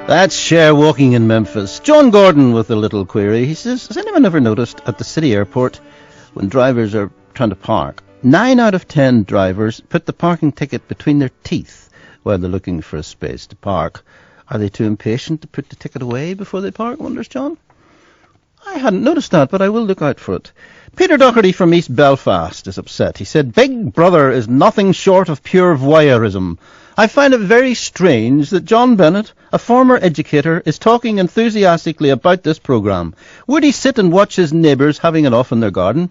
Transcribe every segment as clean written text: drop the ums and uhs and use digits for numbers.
That's Cher walking in Memphis. John Gordon with a little query. He says, has anyone ever noticed at the city airport when drivers are trying to park, 9 out of 10 drivers put the parking ticket between their teeth while they're looking for a space to park? Are they too impatient to put the ticket away before they park, wonders John? I hadn't noticed that, but I will look out for it. Peter Doherty from East Belfast is upset. He said, Big Brother is nothing short of pure voyeurism. I find it very strange that John Bennett, a former educator, is talking enthusiastically about this programme. Would he sit and watch his neighbours having it off in their garden?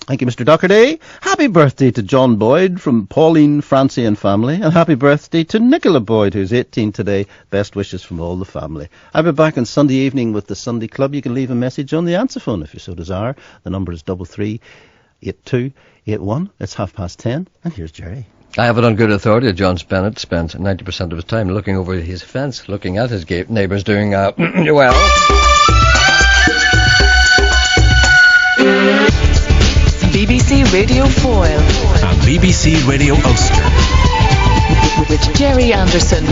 Thank you, Mr. Doherty. Happy birthday to John Boyd from Pauline, Francie and family. And happy birthday to Nicola Boyd, who's 18 today. Best wishes from all the family. I'll be back on Sunday evening with the Sunday Club. You can leave a message on the answer phone if you so desire. The number is 338281. It's 10:30. And here's Gerry. I have it on good authority that John Bennett spent 90% of his time looking over his fence, looking at his neighbours doing well. BBC Radio Foyle and BBC Radio Ulster with Gerry Anderson.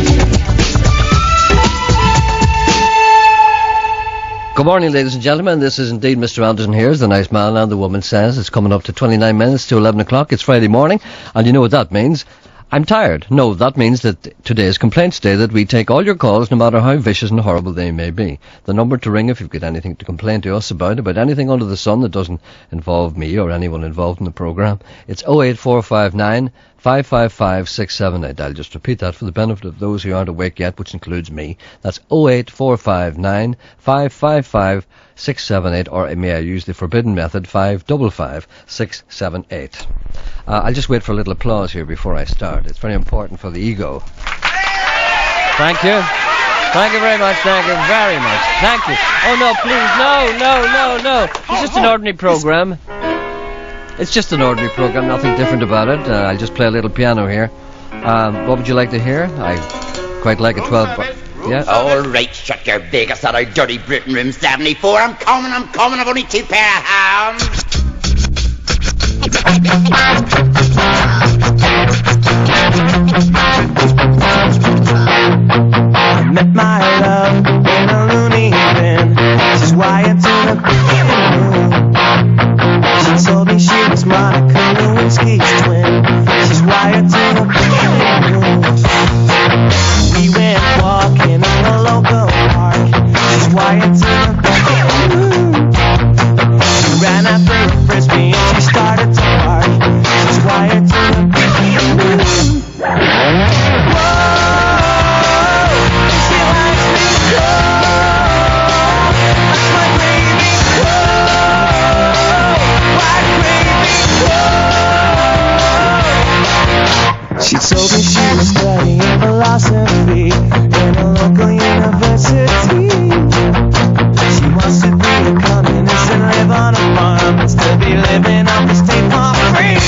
Good morning, ladies and gentlemen. This is indeed Mr. Anderson here, as the nice man and the woman says. It's coming up to 29 minutes to 11 o'clock. It's Friday morning, and you know what that means. I'm tired. No, that means that today is Complaints Day, that we take all your calls, no matter how vicious and horrible they may be. The number to ring if you've got anything to complain to us about anything under the sun that doesn't involve me or anyone involved in the programme, it's 08459 555 678. I'll just repeat that for the benefit of those who aren't awake yet, which includes me. That's 08459 555 678, or may I use the forbidden method, 555 678. I'll just wait for a little applause here before I start. It's very important for the ego. Thank you. Thank you very much. Thank you very much. Thank you. Oh no, please, no. It's just an ordinary programme. It's just an ordinary programme, nothing different about it. I'll just play a little piano here. What would you like to hear? I quite like a 12... Yeah. All right, shut your big ass out of dirty Britain room 74. I'm coming. I've only 2 pair of hands. I met my love in a loony bin. She's wired to the room. She told me she was Monica Lewinsky's twin. She's wired to the room. We went walking in a local park. She's wired to the room. She ran after a frisbee and she started to bark. She's wired to the room. She told me she was studying philosophy in a local university. She wants to be a communist and live on a farm and still be living off the state farm free.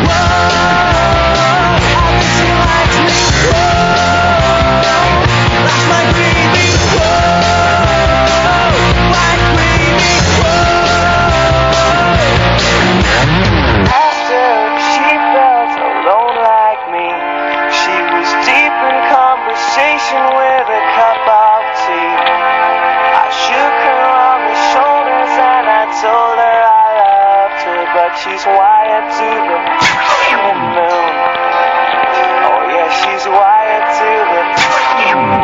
Whoa, I bet she likes me. Whoa, that's my baby. Whoa, white baby. Whoa. After she felt alone like me, she was deep in conversation with a cup of tea. I shook her on the shoulders and I told her I loved her, but she's wired to the moon. Oh yeah, she's wired to the moon.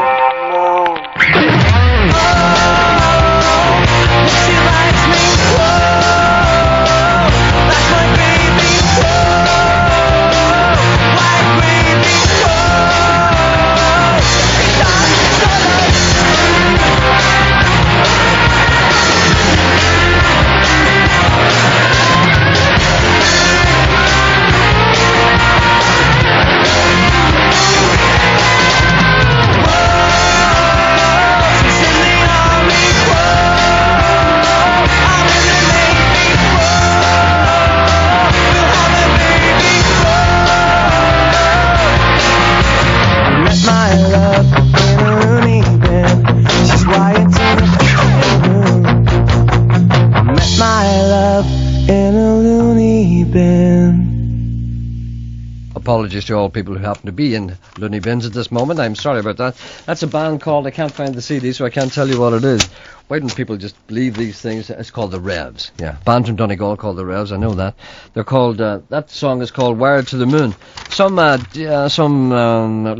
Oh, she likes me. Whoa, that's my baby. Whoa, white baby. Whoa. apologies to all people who happen to be in loony bins at this moment. I'm sorry about that. That's a band called, I can't find the CD, so I can't tell you what it is. Why don't people just leave these things? It's called The Revs. Yeah, band from Donegal called The Revs. I know that. They're called. That song is called "Wired to the Moon." Some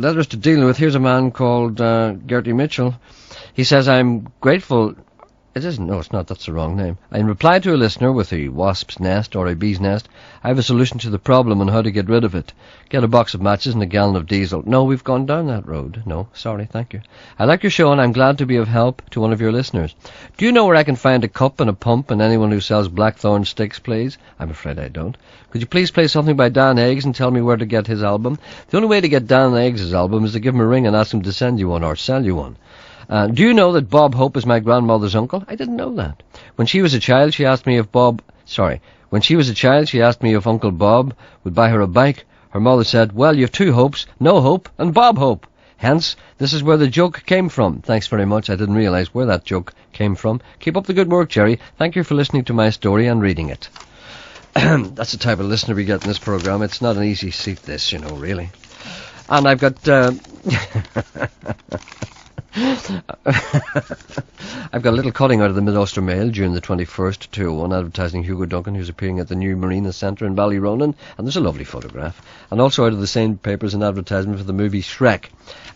letters to deal with. Here's a man called Gerry Mitchell. He says, "I'm grateful." It isn't. No, it's not. That's the wrong name. In reply to a listener with a wasp's nest or a bee's nest, I have a solution to the problem on how to get rid of it. Get a box of matches and a gallon of diesel. No, we've gone down that road. No, sorry, thank you. I like your show and I'm glad to be of help to one of your listeners. Do you know where I can find a cup and a pump and anyone who sells blackthorn sticks, please? I'm afraid I don't. Could you please play something by Dan Eggs and tell me where to get his album? The only way to get Dan Eggs' album is to give him a ring and ask him to send you one or sell you one. Do you know that Bob Hope is my grandmother's uncle? I didn't know that. When she was a child, she asked me if Uncle Bob would buy her a bike. Her mother said, well, you've two Hopes, no Hope and Bob Hope. Hence, this is where the joke came from. Thanks very much. I didn't realise where that joke came from. Keep up the good work, Gerry. Thank you for listening to my story and reading it. That's the type of listener we get in this programme. It's not an easy seat, this, really. And I've got... I've got a little cutting out of the Mid-Ulster Mail during the 21st, 201, advertising Hugo Duncan, who's appearing at the new Marina Centre in Ballyronan, and there's a lovely photograph. And also out of the same paper is an advertisement for the movie Shrek.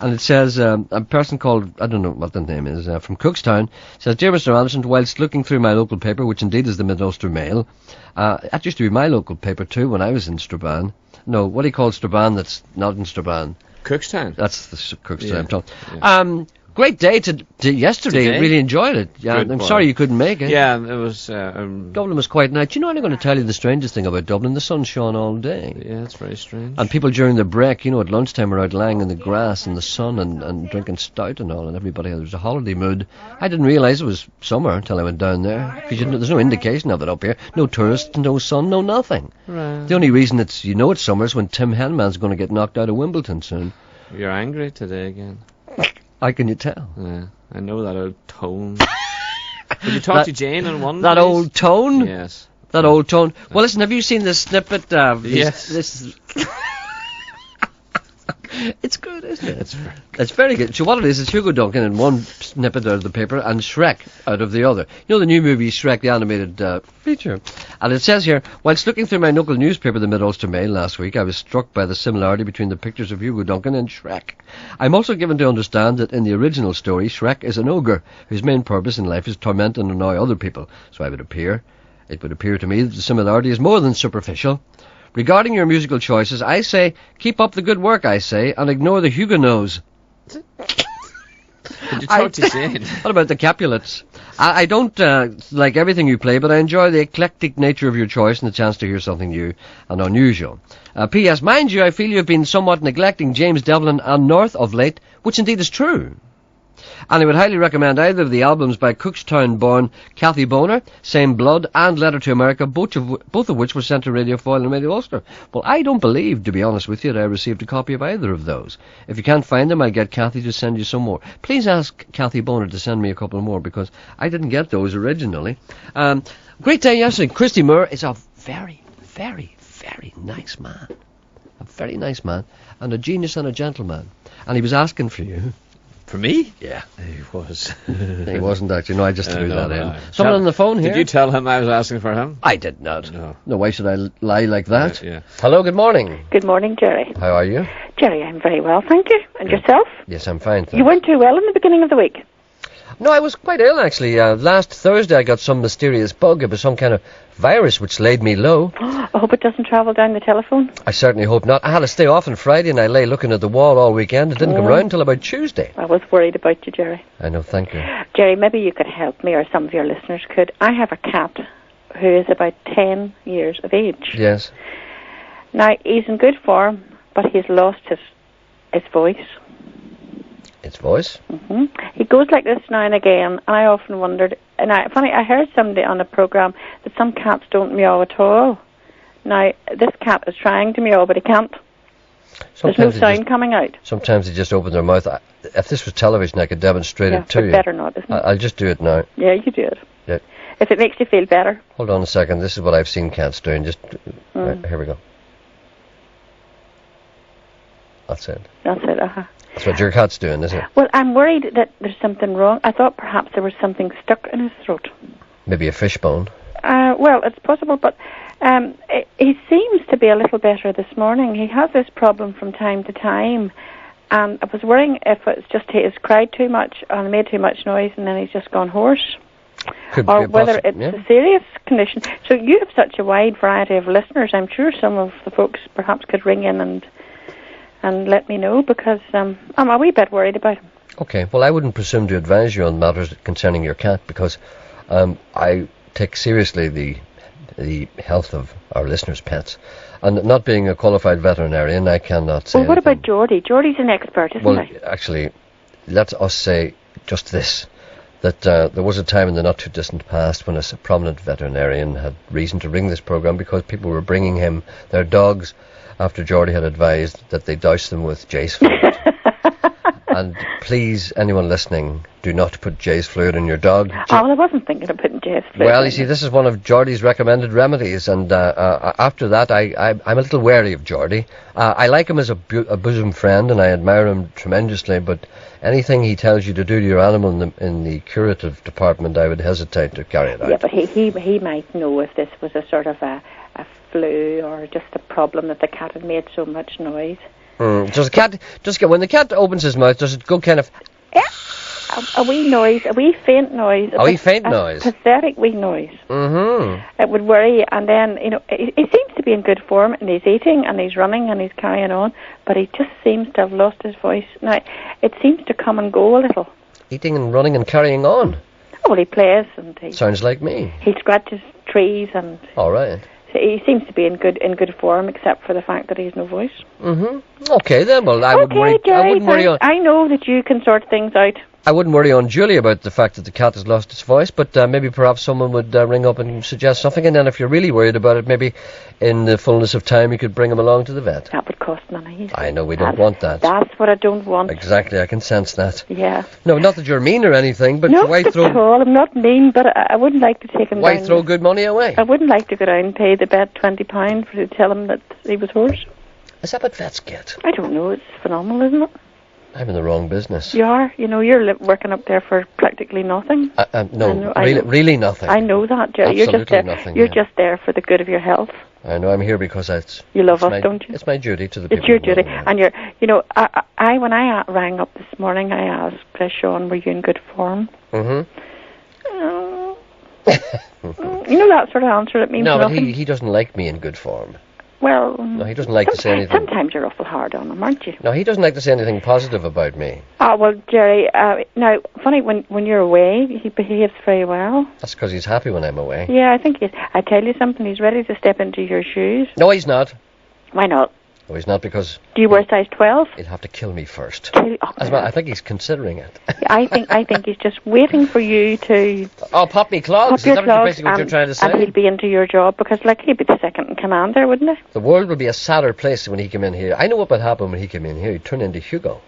And it says, a person called, I don't know what the name is, from Cookstown, says, Dear Mr. Anderson, whilst looking through my local paper, which indeed is the Mid-Ulster Mail, that used to be my local paper too when I was in Strabane. No, what do you call Strabane that's not in Strabane? Cookstown. That's the Cookstown I'm talking. Yeah. Great day to yesterday. Today? Really enjoyed it. Yeah, I'm sorry you couldn't make it. Yeah, it was... Dublin was quite nice. You know, I'm going to tell you the strangest thing about Dublin. The sun shone all day. Yeah, it's very strange. And people during the break, at lunchtime were out lying in the grass in the sun and drinking stout and all, and everybody, there was a holiday mood. I didn't realise it was summer until I went down there. Because there's no indication of it up here. No tourists, no sun, no nothing. Right. The only reason it's summer is when Tim Henman's going to get knocked out of Wimbledon soon. You're angry today again. How can you tell? Yeah, I know that old tone. Did you talk to Jane on one? That old tone? Yes. That old tone. Well, listen, have you seen this snippet? Yes. This it's good, isn't it? It's very good. So what it is, it's Hugo Duncan in one snippet out of the paper and Shrek out of the other. The new movie Shrek, the animated feature. And it says here, whilst looking through my local newspaper, the Mid-Ulster Mail, last week, I was struck by the similarity between the pictures of Hugo Duncan and Shrek. I'm also given to understand that in the original story, Shrek is an ogre whose main purpose in life is torment and annoy other people. So it would appear to me that the similarity is more than superficial. Regarding your musical choices, I say, keep up the good work, I say, and ignore the Huguenots. Did you talk to Jane? What about the Capulets? I don't like everything you play, but I enjoy the eclectic nature of your choice and the chance to hear something new and unusual. P.S. Mind you, I feel you've been somewhat neglecting James Devlin and North of late, which indeed is true. And I would highly recommend either of the albums by Cookstown-born Kathy Boner, Same Blood and Letter to America, both of which were sent to Radio Foyle and Radio Ulster. Well, I don't believe, to be honest with you, that I received a copy of either of those. If you can't find them, I'll get Kathy to send you some more. Please ask Kathy Boner to send me a couple more, because I didn't get those originally. Great day yesterday. Christy Moore is a very, very, very nice man. A very nice man, and a genius and a gentleman. And he was asking for you. For me? Yeah. He was. He wasn't actually. No, I just threw that in. No. Someone on the phone here? Did you tell him I was asking for him? I did not. No. No, why should I lie like that? Yeah. Hello, good morning. Good morning, Gerry. How are you? Gerry, I'm very well, thank you. And yourself? Yes, I'm fine, thanks. You weren't too well in the beginning of the week. No, I was quite ill, actually. Last Thursday I got some mysterious bug. It was some kind of virus which laid me low. I hope it doesn't travel down the telephone. I certainly hope not. I had to stay off on Friday and I lay looking at the wall all weekend. It didn't come round until about Tuesday. I was worried about you, Gerry. I know, thank you. Gerry, maybe you could help me, or some of your listeners could. I have a cat who is about 10 years of age. Yes. Now, he's in good form, but he's lost his voice. Its voice? Mm-hmm. He goes like this now and again, and I often wondered, and I heard somebody on a programme that some cats don't meow at all. Now, this cat is trying to meow, but he can't. There's no sound coming out. Sometimes they just open their mouth. If this was television, I could demonstrate it to you. Better not, isn't it? I'll just do it now. Yeah, you do it. Yeah. If it makes you feel better. Hold on a second. This is what I've seen cats doing. Just right, here we go. That's it. That's it, That's what your cat's doing, is it? Well, I'm worried that there's something wrong. I thought perhaps there was something stuck in his throat. Maybe a fishbone. Well, it's possible, but he seems to be a little better this morning. He has this problem from time to time, and I was worrying if it's just he has cried too much and made too much noise, and then he's just gone hoarse. Or whether it's a serious condition. So you have such a wide variety of listeners. I'm sure some of the folks perhaps could ring in and let me know, because I'm a wee bit worried about him. Okay, well, I wouldn't presume to advise you on matters concerning your cat, because I take seriously the health of our listeners' pets. And not being a qualified veterinarian, I cannot say Well, what anything. about Geordie? Geordie's an expert, isn't he? Well, actually, let us say just this, that there was a time in the not-too-distant past when a prominent veterinarian had reason to ring this programme because people were bringing him their dogs after Geordie had advised that they douse them with Jay's fluid. And please, anyone listening, do not put Jay's fluid in your dog. Well, I wasn't thinking of putting Jay's fluid Well, in you see, it. this is one of Geordie's recommended remedies, and after that, I'm a little wary of Geordie. I like him as a bosom friend, and I admire him tremendously, but anything he tells you to do to your animal in the curative department, I would hesitate to carry it out. Yeah, but he might know if this was a sort of a flu or just a problem that the cat had made so much noise. Does the cat when the cat opens his mouth, does it go kind of? Yeah, a wee noise, a wee faint noise. A wee faint noise. Pathetic wee noise. Mm-hmm. It would worry you, and then he seems to be in good form, and he's eating, and he's running, and he's carrying on, but he just seems to have lost his voice. Now, it seems to come and go a little. Eating and running and carrying on. Oh, well, he plays, and Sounds like me. he scratches trees, and All right. so he seems to be in good form, except for the fact that he has no voice. Mm-hmm. Okay then. Well, I wouldn't worry. Jerry, I wouldn't worry on. I know that you can sort things out. I wouldn't worry on Julie about the fact that the cat has lost its voice, but maybe perhaps someone would ring up and suggest something, and then if you're really worried about it, maybe in the fullness of time you could bring him along to the vet. That would cost money. I know, we don't want that. That's what I don't want. Exactly, I can sense that. Yeah. No, not that you're mean or anything, but Not why at throw all. I'm not mean, but I wouldn't like to take him why down. throw good money away? I wouldn't like to go down and pay the vet £20 to tell him that he was hoarse. Is that what vets get? I don't know. It's phenomenal, isn't it? I'm in the wrong business. You are. You're working up there for practically nothing. No, I know. really nothing. I know that, Jerry. You're just Absolutely there. nothing, You're yeah. just there for the good of your health. I know, I'm here because You love it's us, my, don't you? It's my duty to the people. It's your who love duty, me. and I when I rang up this morning, I asked Sean, "Were you in good form?" Mm-hmm. You know that sort of answer. It means No, but nothing. he doesn't like me in good form. Well, No, he doesn't like to say anything. Sometimes you're awful hard on him, aren't you? No, he doesn't like to say anything positive about me. Oh, well, Jerry, now, funny, when you're away, he behaves very well. That's because he's happy when I'm away. Yeah, I think he is. I tell you something, he's ready to step into your shoes. No, he's not. Why not? No, he's not, because Do you wear size 12? he'll have to kill me first. Oh, As well, I think he's considering it. I think he's just waiting for you to Oh, pop me clogs. pop your Is that clogs, basically what you're trying to and he'll say? be into your job, because, he'd be the second in command there, wouldn't he? The world would be a sadder place when he came in here. I know what would happen when he came in here. He'd turn into Hugo.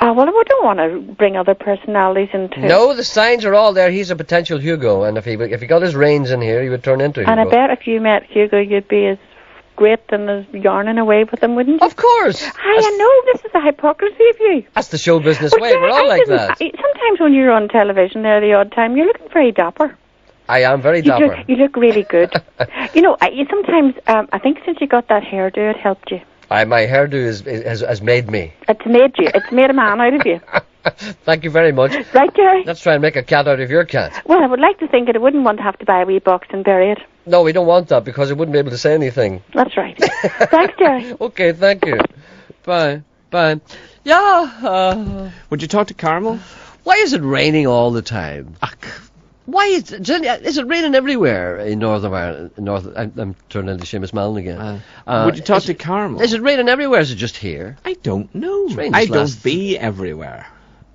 Oh, well, we don't want to bring other personalities into No, the signs are all there. He's a potential Hugo, and if he got his reins in here, he would turn into Hugo. And I bet if you met Hugo, you'd be as great and as yarning away with him, wouldn't you? Of course. I know, this is the hypocrisy of you. That's the show business But way. Jerry, We're all I like didn't- that. Sometimes when you're on television there the odd time, you're looking very dapper. I am very You dapper. look really good. You sometimes, I think since you got that hairdo, it helped you. My hairdo has made me. It's made you. It's made a man out of you. Thank you very much. Right, Jerry? Let's try and make a cat out of your cat. Well, I would like to think that I wouldn't want to have to buy a wee box and bury it. No, we don't want that because it wouldn't be able to say anything. That's right. Thanks, Jerry. Okay, thank you. Bye. Bye. Yeah, Would you talk to Carmel? why is it raining all the time? Why is it raining everywhere in Northern Ireland? I'm turning into Seamus Mallon again. Would you talk to Carmel? Is it raining everywhere? Or is it just here? I don't know. rained I this don't last- be everywhere.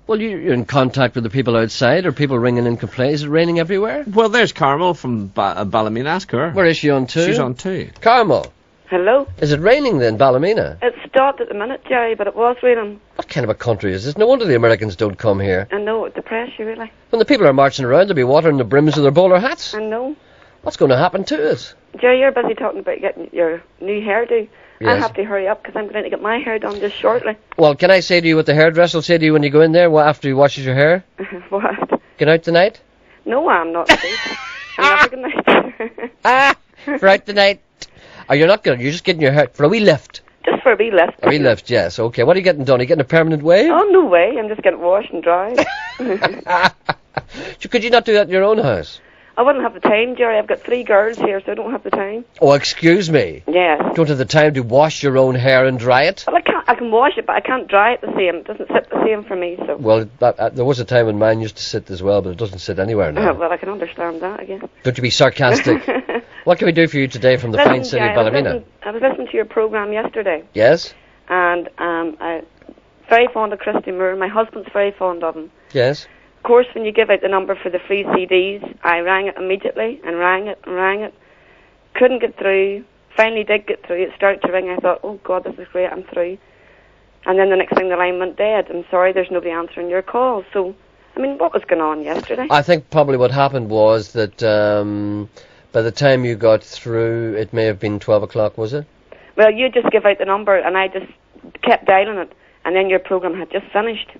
Well, you're in contact with the people outside, or people ringing in complaints. Is it raining everywhere? Well, there's Carmel from Ballymena. Ask her. Where is she on to? She's on too. Carmel, Hello. is it raining then, Ballymena? It stopped at the minute, Jerry, but it was raining. What kind of a country is this? No wonder the Americans don't come here. I know, it depressed you, really. When the people are marching around, they'll be watering the brims of their bowler hats. I know. What's going to happen to us? Jerry, you're busy talking about getting your new hairdo. I Yes. have to hurry up because I'm going to get my hair done just shortly. Well, can I say to you what the hairdresser will say to you when you go in there after he washes your hair? What? Get out tonight? No, I'm not. Steve. I'm never good night. For out tonight. Oh, you're not going. You're just getting your hair for a wee lift. Just for a wee lift. A wee lift, yes. Okay. What are you getting done? Are you getting a permanent wave? Oh, no way. I'm just getting washed and dried. Could you not do that in your own house? I wouldn't have the time, Jerry. I've got 3 girls here, so I don't have the time. Oh, excuse me. Yes. You don't have the time to wash your own hair and dry it? Well, I can wash it, but I can't dry it the same. It doesn't sit the same for me, so... Well, there was a time when mine used to sit as well, but it doesn't sit anywhere now. Well, I can understand that, I guess. Don't you be sarcastic. What can we do for you today from the Listen, fine city of Jerry, Ballymena? I was listening to your programme yesterday, Yes? and I'm very fond of Christy Moore. My husband's very fond of him. Yes? Of course, when you give out the number for the free CDs, I rang it immediately and rang it. Couldn't get through. Finally did get through. It started to ring. I thought, oh God, this is great. I'm through. And then the next thing, the line went dead. I'm sorry, there's nobody answering your call. So, I mean, what was going on yesterday? I think probably what happened was that by the time you got through, it may have been 12 o'clock, was it? Well, you just give out the number, and I just kept dialing it, and then your programme had just finished.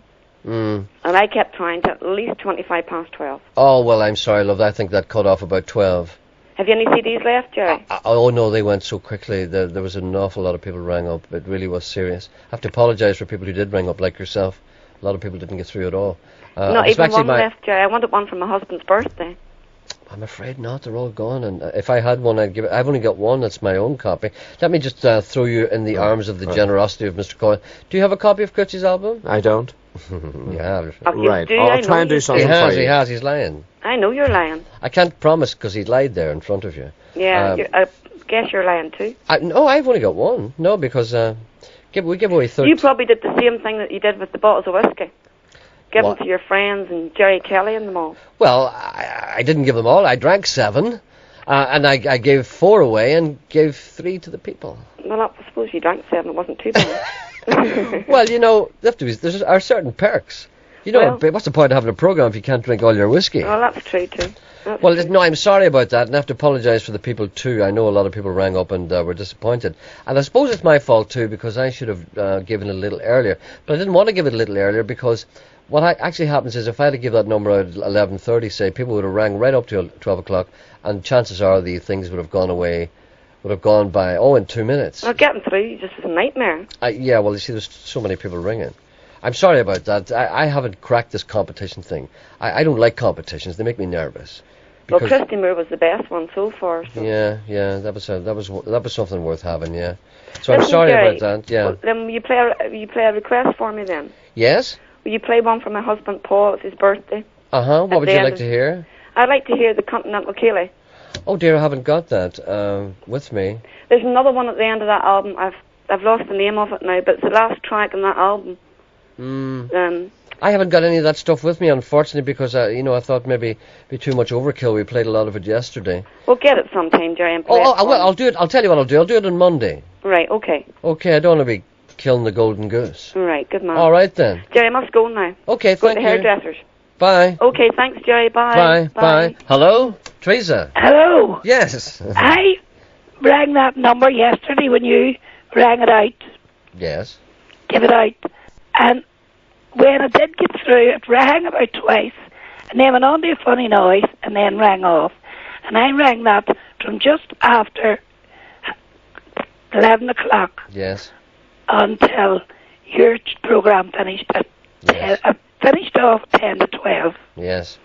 Mm. And I kept trying to at least 25 past 12. Oh, well, I'm sorry, love. I think that cut off about 12. Have you any CDs left, Jerry? Oh, no, they went so quickly. There was an awful lot of people rang up. It really was serious. I have to apologise for people who did ring up, like yourself. A lot of people didn't get through at all. Not even one left, Jerry. I wanted one for my husband's birthday. I'm afraid not. They're all gone. And if I had one, I'd give it. I've only got one. That's my own copy. Let me just throw you in the arms of the generosity of Mr. Coyle. Do you have a copy of Critchy's album? I don't. Yeah. Right. I'll try and do something for you. He has. He's lying. I know you're lying. I can't promise because he lied there in front of you. Yeah, I guess you're lying too. No, I've only got one. No, because we give away 30. You probably did the same thing that you did with the bottles of whiskey. Give What? them to your friends and Jerry Kelly and them all. Well, I didn't give them all. I drank 7, and I gave 4 away and gave 3 to the people. Well, I suppose you drank 7. It wasn't too bad. Well, you know, there are certain perks. You know, what's the point of having a program if you can't drink all your whiskey? Well, that's true too. Well, no, I'm sorry about that, and I have to apologise for the people too. I know a lot of people rang up and were disappointed, and I suppose it's my fault too because I should have given it a little earlier. But I didn't want to give it a little earlier because what actually happens is if I had to give that number out at 11:30, say, people would have rang right up to 12 o'clock, and chances are the things would have gone away, would have gone by in 2 minutes. Well, getting through just is a nightmare. Yeah, well, you see, there's so many people ringing. I'm sorry about that. I haven't cracked this competition thing. I don't like competitions. They make me nervous. Well, Christy Moore was the best one so far. So. Yeah, that was something worth having. Yeah. So I'm Listen, sorry Jerry, about that. Yeah. Well, then will you play a request for me then? Yes. Will you play one for my husband Paul? It's his birthday. What would you like to hear? I'd like to hear the Continental Ceilidh. Oh dear, I haven't got that with me. There's another one at the end of that album. I've lost the name of it now, but it's the last track in that album. I haven't got any of that stuff with me, unfortunately, because I thought maybe it'd be too much overkill. We played a lot of it yesterday. We'll get it sometime, Jerry. And play it well, I'll do it. I'll tell you what I'll do. I'll do it on Monday. Right. Okay. Okay, I don't want to be killing the golden goose. Right. Good man. All right then. Jerry, I must go now. Okay. Go Thank to you. the hairdressers. Bye. Okay. Thanks, Jerry. Bye. Bye. Hello, Teresa. Hello. Yes. I rang that number yesterday when you rang it out. Yes. Give it out. And when I did get through, it rang about twice, and then went on to a funny noise, and then rang off. And I rang that from just after 11 o'clock Yes. until your programme finished at Yes. 10, finished off 10 to 12. Yes.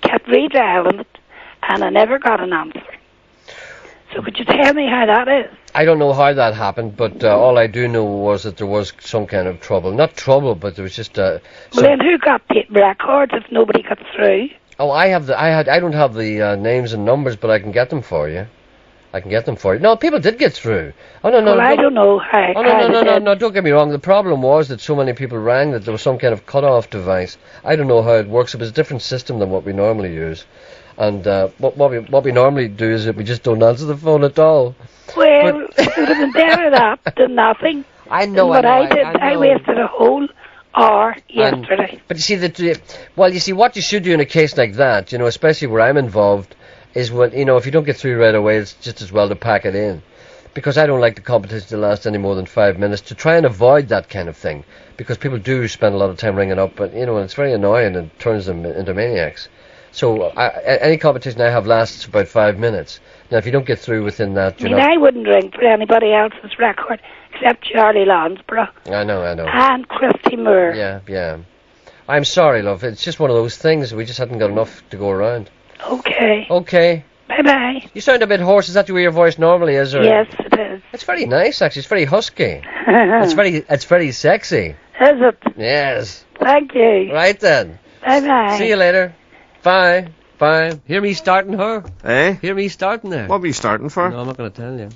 Kept redialing it, and I never got an answer. So could you tell me how that is? I don't know how that happened, but all I do know was that there was some kind of trouble. Not trouble, but there was just Well, then who got the records if nobody got through? Oh, I don't have the names and numbers, but I can get them for you. No, people did get through. Oh no. Well, I don't know how. No, don't get me wrong. The problem was that so many people rang that there was some kind of cut-off device. I don't know how it works. It was a different system than what we normally use. And what we normally do is that we just don't answer the phone at all. Well, it would have been better that than nothing. I know. What I did, I wasted a whole hour yesterday. But you see what you should do in a case like that, especially where I'm involved, is when, if you don't get through right away, it's just as well to pack it in. Because I don't like the competition to last any more than 5 minutes, to try and avoid that kind of thing. Because people do spend a lot of time ringing up, but, and it's very annoying and turns them into maniacs. So any competition I have lasts about 5 minutes. Now, if you don't get through within that, I wouldn't ring for anybody else's record except Charlie Lansborough. I know. And Christy Moore. Yeah. I'm sorry, love. It's just one of those things. We just hadn't got enough to go around. Okay. Bye-bye. You sound a bit hoarse. Is that the way your voice normally is? Or? Yes, it is. It's very nice, actually. It's very husky. It's very sexy. Is it? Yes. Thank you. Right then. Bye-bye. See you later. Bye. Hear me starting her? Eh? Hear me starting there? What were you starting for? No, I'm not going to tell you.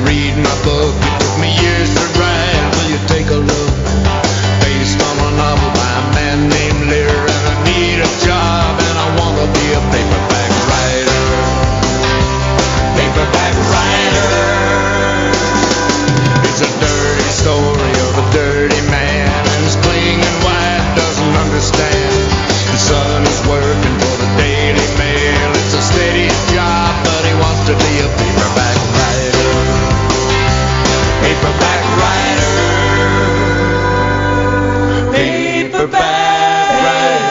Read my book, it took me years to write. Will you take a look? Based on a novel by a man named Lear, and I need a job, and I want to be a paperback writer. Paperback writer. It's a dirty story of a dirty man, and his clinging wife doesn't understand. His son is working for the Daily Mail. It's a steady job, but he wants to be a paperback writer. Paperback writer. Paperback writer.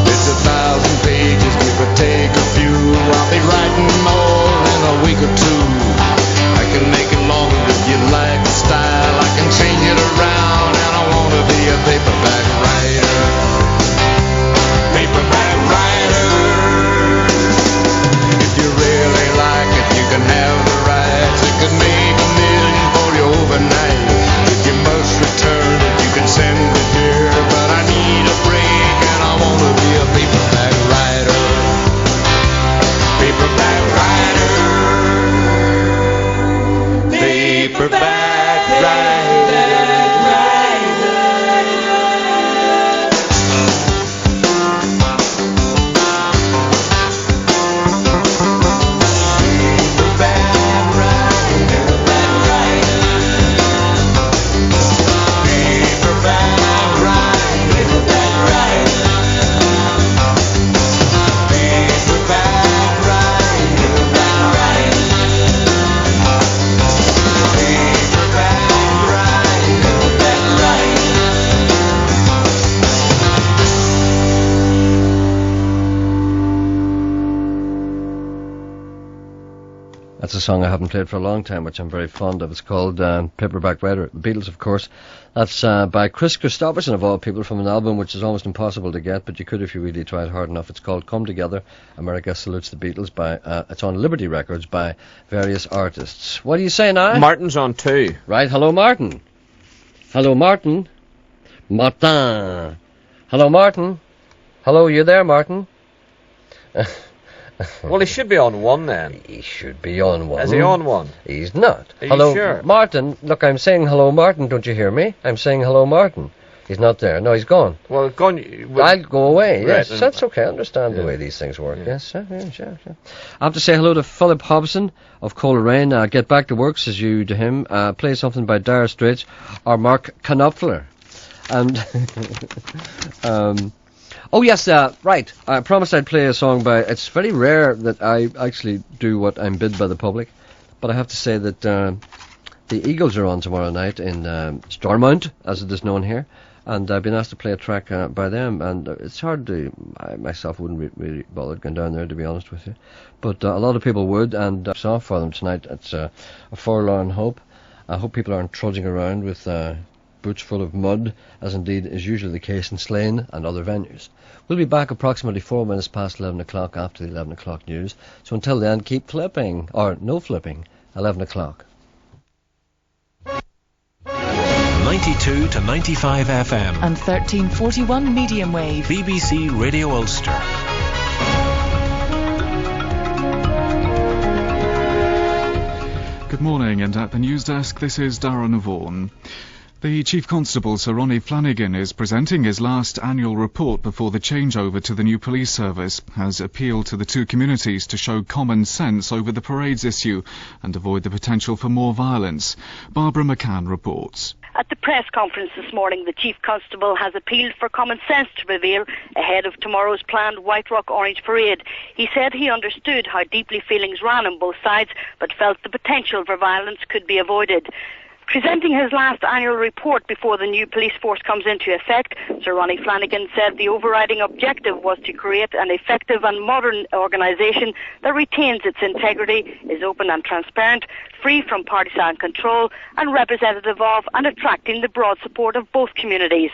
It's 1,000 pages, give or take a few. I'll be writing more in a week or two. I can make it longer if you like the style. I can change it around, and I want to be a paperback writer. Paperback writer. If you really like it, you can have the rights. It could make $1 million for you overnight. If you must return it, you can send it here. But I need a break, and I want to be a paperback writer. Paperback writer. Paperback writer. That's a song I haven't played for a long time, which I'm very fond of. It's called Paperback Writer. The Beatles, of course. That's by Chris Christopherson, of all people, from an album which is almost impossible to get, but you could if you really tried hard enough. It's called Come Together, America Salutes the Beatles. It's on Liberty Records by various artists. What do you say now? Martin's on 2. Right, hello, Martin. Hello, Martin. Martin. Hello, Martin. Hello, you there, Martin? Well, he should be on 1 then. He should be on 1. Is he on 1? He's not. Are Hello, you sure? Martin. Look, I'm saying hello, Martin. Don't you hear me? I'm saying hello, Martin. He's not there. No, he's gone. Well, gone. I'll go away. Right, Yes, that's okay. I understand the way these things work. Yeah. Yes, sure. I have to say hello to Philip Hobson of Coleraine. Get back to work, says you to him. Play something by Dire Straits or Mark Knopfler. And oh yes, right. I promised I'd play a song by. It's very rare that I actually do what I'm bid by the public, but I have to say that the Eagles are on tomorrow night in Stormont, as it is known here, and I've been asked to play a track by them, and it's hard to. I myself wouldn't really bother going down there, to be honest with you, but a lot of people would, and it's off for them tonight. It's a forlorn hope. I hope people aren't trudging around with boots full of mud, as indeed is usually the case in Slane and other venues. We'll be back approximately 4 minutes past 11 o'clock after the 11 o'clock news. So until then, keep flipping, or no flipping, 11 o'clock. 92 to 95 FM. And 1341 medium wave. BBC Radio Ulster. Good morning, and at the news desk, this is Darren Vaughan. The Chief Constable, Sir Ronnie Flanagan, is presenting his last annual report before the changeover to the new police service, has appealed to the two communities to show common sense over the parades issue and avoid the potential for more violence. Barbara McCann reports. At the press conference this morning, the Chief Constable has appealed for common sense to prevail ahead of tomorrow's planned White Rock Orange Parade. He said he understood how deeply feelings ran on both sides, but felt the potential for violence could be avoided. Presenting his last annual report before the new police force comes into effect, Sir Ronnie Flanagan said the overriding objective was to create an effective and modern organisation that retains its integrity, is open and transparent, free from partisan control, and representative of and attracting the broad support of both communities.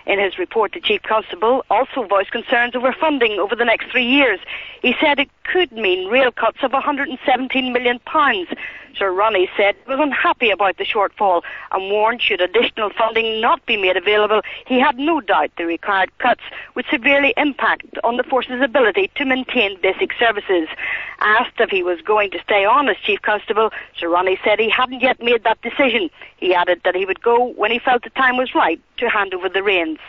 In his report, the Chief Constable also voiced concerns over funding over the next 3 years. He said it could mean real cuts of £117 million. Sir Ronnie said he was unhappy about the shortfall and warned should additional funding not be made available, he had no doubt the required cuts would severely impact on the force's ability to maintain basic services. Asked if he was going to stay on as Chief Constable, Sir Ronnie said he hadn't yet made that decision. He added that he would go when he felt the time was right to hand over the reins.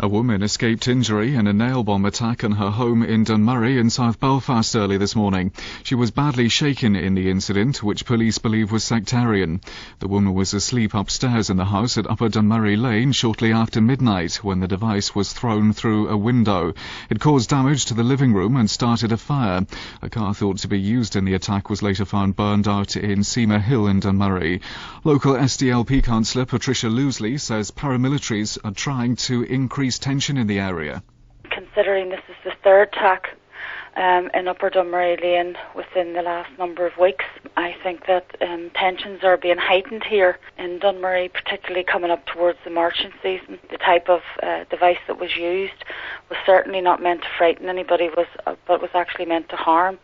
A woman escaped injury in a nail bomb attack on her home in Dunmurry in South Belfast early this morning. She was badly shaken in the incident, which police believe was sectarian. The woman was asleep upstairs in the house at Upper Dunmurry Lane shortly after midnight when the device was thrown through a window. It caused damage to the living room and started a fire. A car thought to be used in the attack was later found burned out in Seamer Hill in Dunmurry. Local SDLP councillor Patricia Loosley says paramilitaries are trying to increase tension in the area. Considering this is the third attack in Upper Dunmurry Lane within the last number of weeks, I think that tensions are being heightened here in Dunmurry, particularly coming up towards the marching season. The type of device that was used was certainly not meant to frighten anybody, but was actually meant to harm.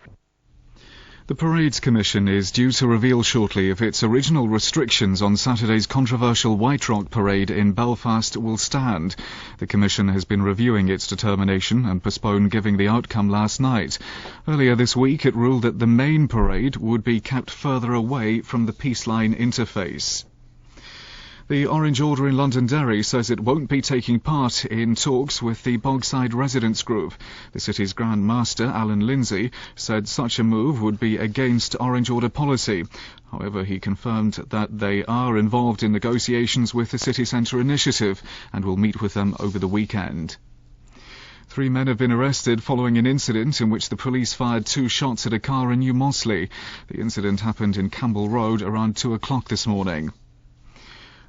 The Parades Commission is due to reveal shortly if its original restrictions on Saturday's controversial White Rock Parade in Belfast will stand. The Commission has been reviewing its determination and postponed giving the outcome last night. Earlier this week it ruled that the main parade would be kept further away from the Peace Line interface. The Orange Order in Londonderry says it won't be taking part in talks with the Bogside Residents Group. The city's Grand Master, Alan Lindsay, said such a move would be against Orange Order policy. However, he confirmed that they are involved in negotiations with the City Centre Initiative and will meet with them over the weekend. 3 men have been arrested following an incident in which the police fired 2 shots at a car in New Mossley. The incident happened in Campbell Road around 2 o'clock this morning.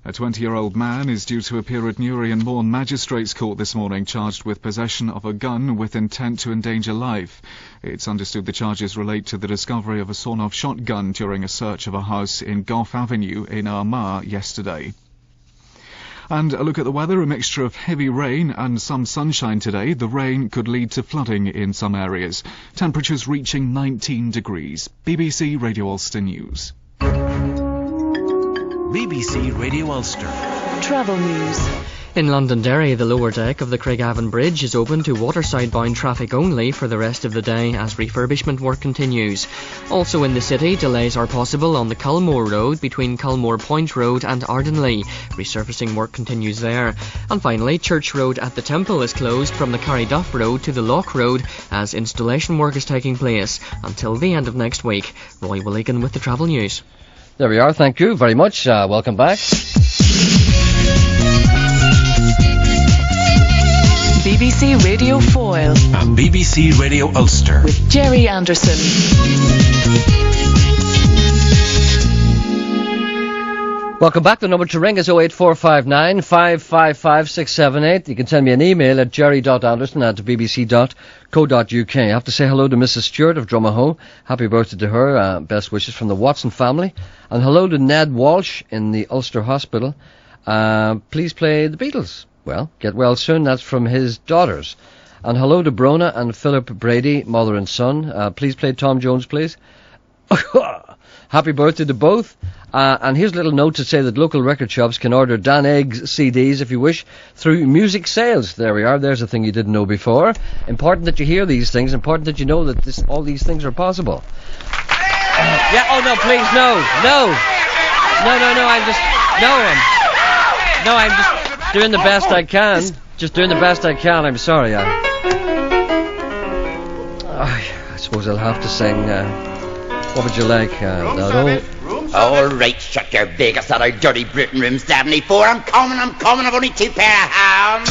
A 20-year-old man is due to appear at Newry and Mourne Magistrates Court this morning, charged with possession of a gun with intent to endanger life. It's understood the charges relate to the discovery of a sawn-off shotgun during a search of a house in Gough Avenue in Armagh yesterday. And a look at the weather, a mixture of heavy rain and some sunshine today. The rain could lead to flooding in some areas. Temperatures reaching 19 degrees. BBC Radio Ulster News. BBC Radio Ulster. Travel news. In Londonderry, the lower deck of the Craigavon Bridge is open to waterside-bound traffic only for the rest of the day as refurbishment work continues. Also in the city, delays are possible on the Culmore Road between Culmore Point Road and Ardenley. Resurfacing work continues there. And finally, Church Road at the Temple is closed from the Carryduff Road to the Loch Road as installation work is taking place until the end of next week. Roy Willigan with the travel news. There we are, thank you very much. Welcome back. BBC Radio Foyle and BBC Radio Ulster with Gerry Anderson. Welcome back. The number to ring is 08459 555 678. You can send me an email at jerry.anderson@bbc.co.uk. I have to say hello to Mrs. Stewart of Drumahoe. Happy birthday to her. Best wishes from the Watson family. And hello to Ned Walsh in the Ulster Hospital. Please play the Beatles. Well, get well soon. That's from his daughters. And hello to Brona and Philip Brady, mother and son. Please play Tom Jones, please. Happy birthday to both. And here's a little note to say that local record shops can order Dan Egg's CDs, if you wish, through music sales. There we are. There's a thing you didn't know before. Important that you hear these things. Important that you know that all these things are possible. Yeah, oh no, please, no. I'm just... No, No, I'm just doing the best I can. Just doing the best I can. I'm sorry. I suppose I'll have to sing. What would you like? All right, shut your big ass out, dirty Britain room 74. I'm coming. I've only 2 pair of hands.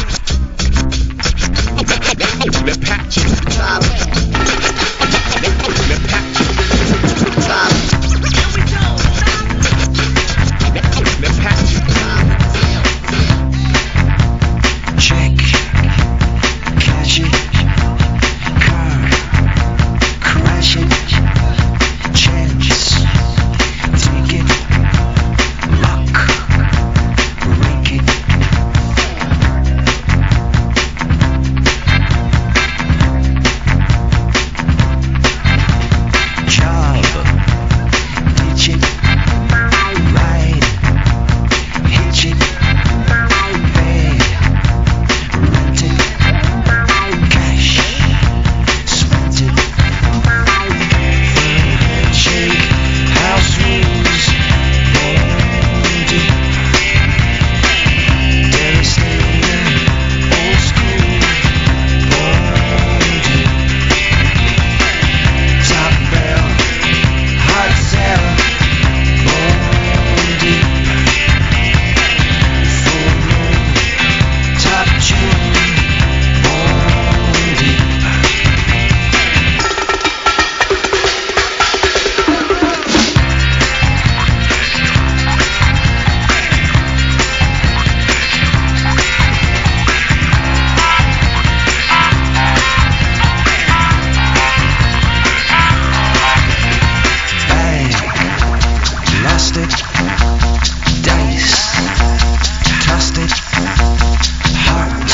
Check, cash it, car, crash it, chance, take it, luck, break it. Job, ditch it, ride, hitch it, pay, rent it, cash, spent it, handshake, house rules, bonded, devastating, old school, bonded, top bell, hot cell, bonded, full moon, top tune, bonded. Bang, lost it, dice, tossed it, heart,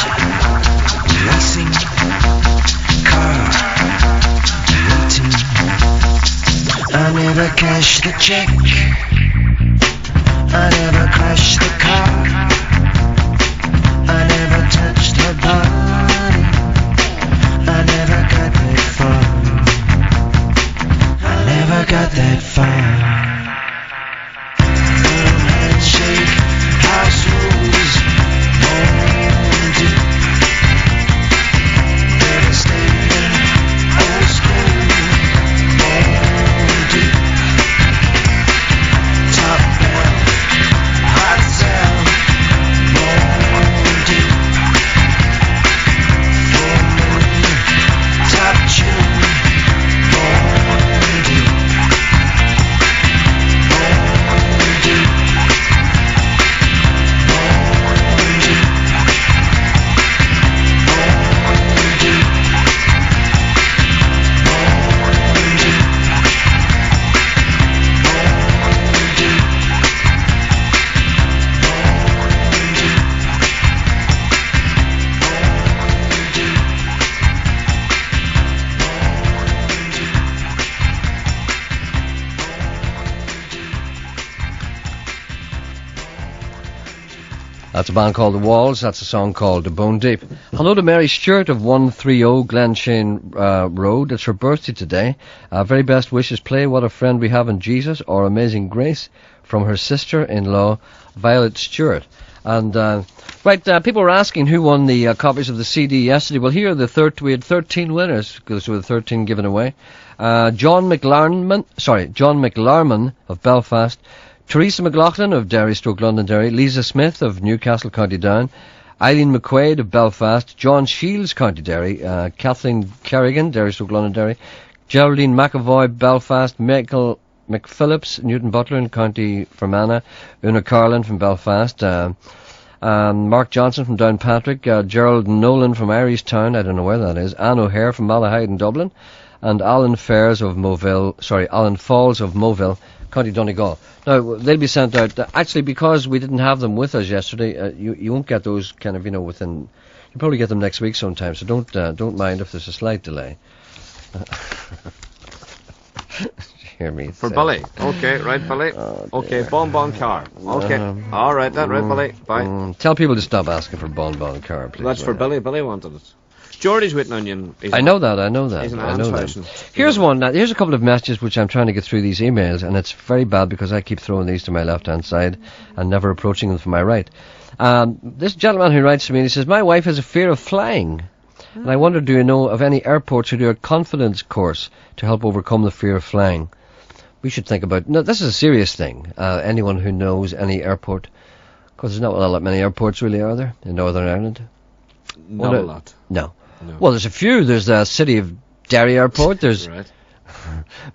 racing, car, waiting. I never cashed the check, I never crashed the car, I never touched her body, I never got that far, I never got that far. Handshake, house rules, bonded, devastating, old school, bonded, top bell, hot cell, bonded, full moon, top tune, bonded, That's a band called The Walls. That's a song called Bone Deep. Hello to Mary Stewart of 130 Glenshane Road. It's her birthday today. Very best wishes. Play What a Friend We Have in Jesus or Amazing Grace from her sister-in-law, Violet Stewart. And, people were asking who won the copies of the CD yesterday. Well, here we had 13 winners, because there were 13 given away. John McLarman of Belfast, Teresa McLaughlin of Derry/Londonderry, Lisa Smith of Newcastle, County Down, Eileen McQuaid of Belfast, John Shields, County Derry, Kathleen Kerrigan, Derry/Londonderry, Geraldine McAvoy, Belfast, Michael McPhillips, Newton Butler in County Fermanagh, Una Carlin from Belfast, Mark Johnson from Downpatrick, Gerald Nolan from Irishtown, I don't know where that is, Anne O'Hare from Malahide in Dublin, and Alan Falls of Moville, County Donegal. Now, they'll be sent out, actually, because we didn't have them with us yesterday, you won't get those kind of, within, you'll probably get them next week sometime, so don't mind if there's a slight delay. Hear me For Billy. Okay, right, Billy. Okay, Bon Car. Okay. All right, that right, Billy. Bye. Tell people to stop asking for Bon Car, please. That's for Billy. Billy wanted it. Geordie's with an onion. I know that. He's an I know that. fashion. Here's one. Here's a couple of messages which I'm trying to get through these emails, and it's very bad because I keep throwing these to my left-hand side and never approaching them from my right. This gentleman who writes to me, he says, my wife has a fear of flying. And I wonder, do you know of any airports who do a confidence course to help overcome the fear of flying? We should think about... No, this is a serious thing. Anyone who knows any airport... Because there's not a lot many airports, really, are there, in Northern Ireland? Not a lot. No. Well, there's a few. There's the City of Derry Airport. There's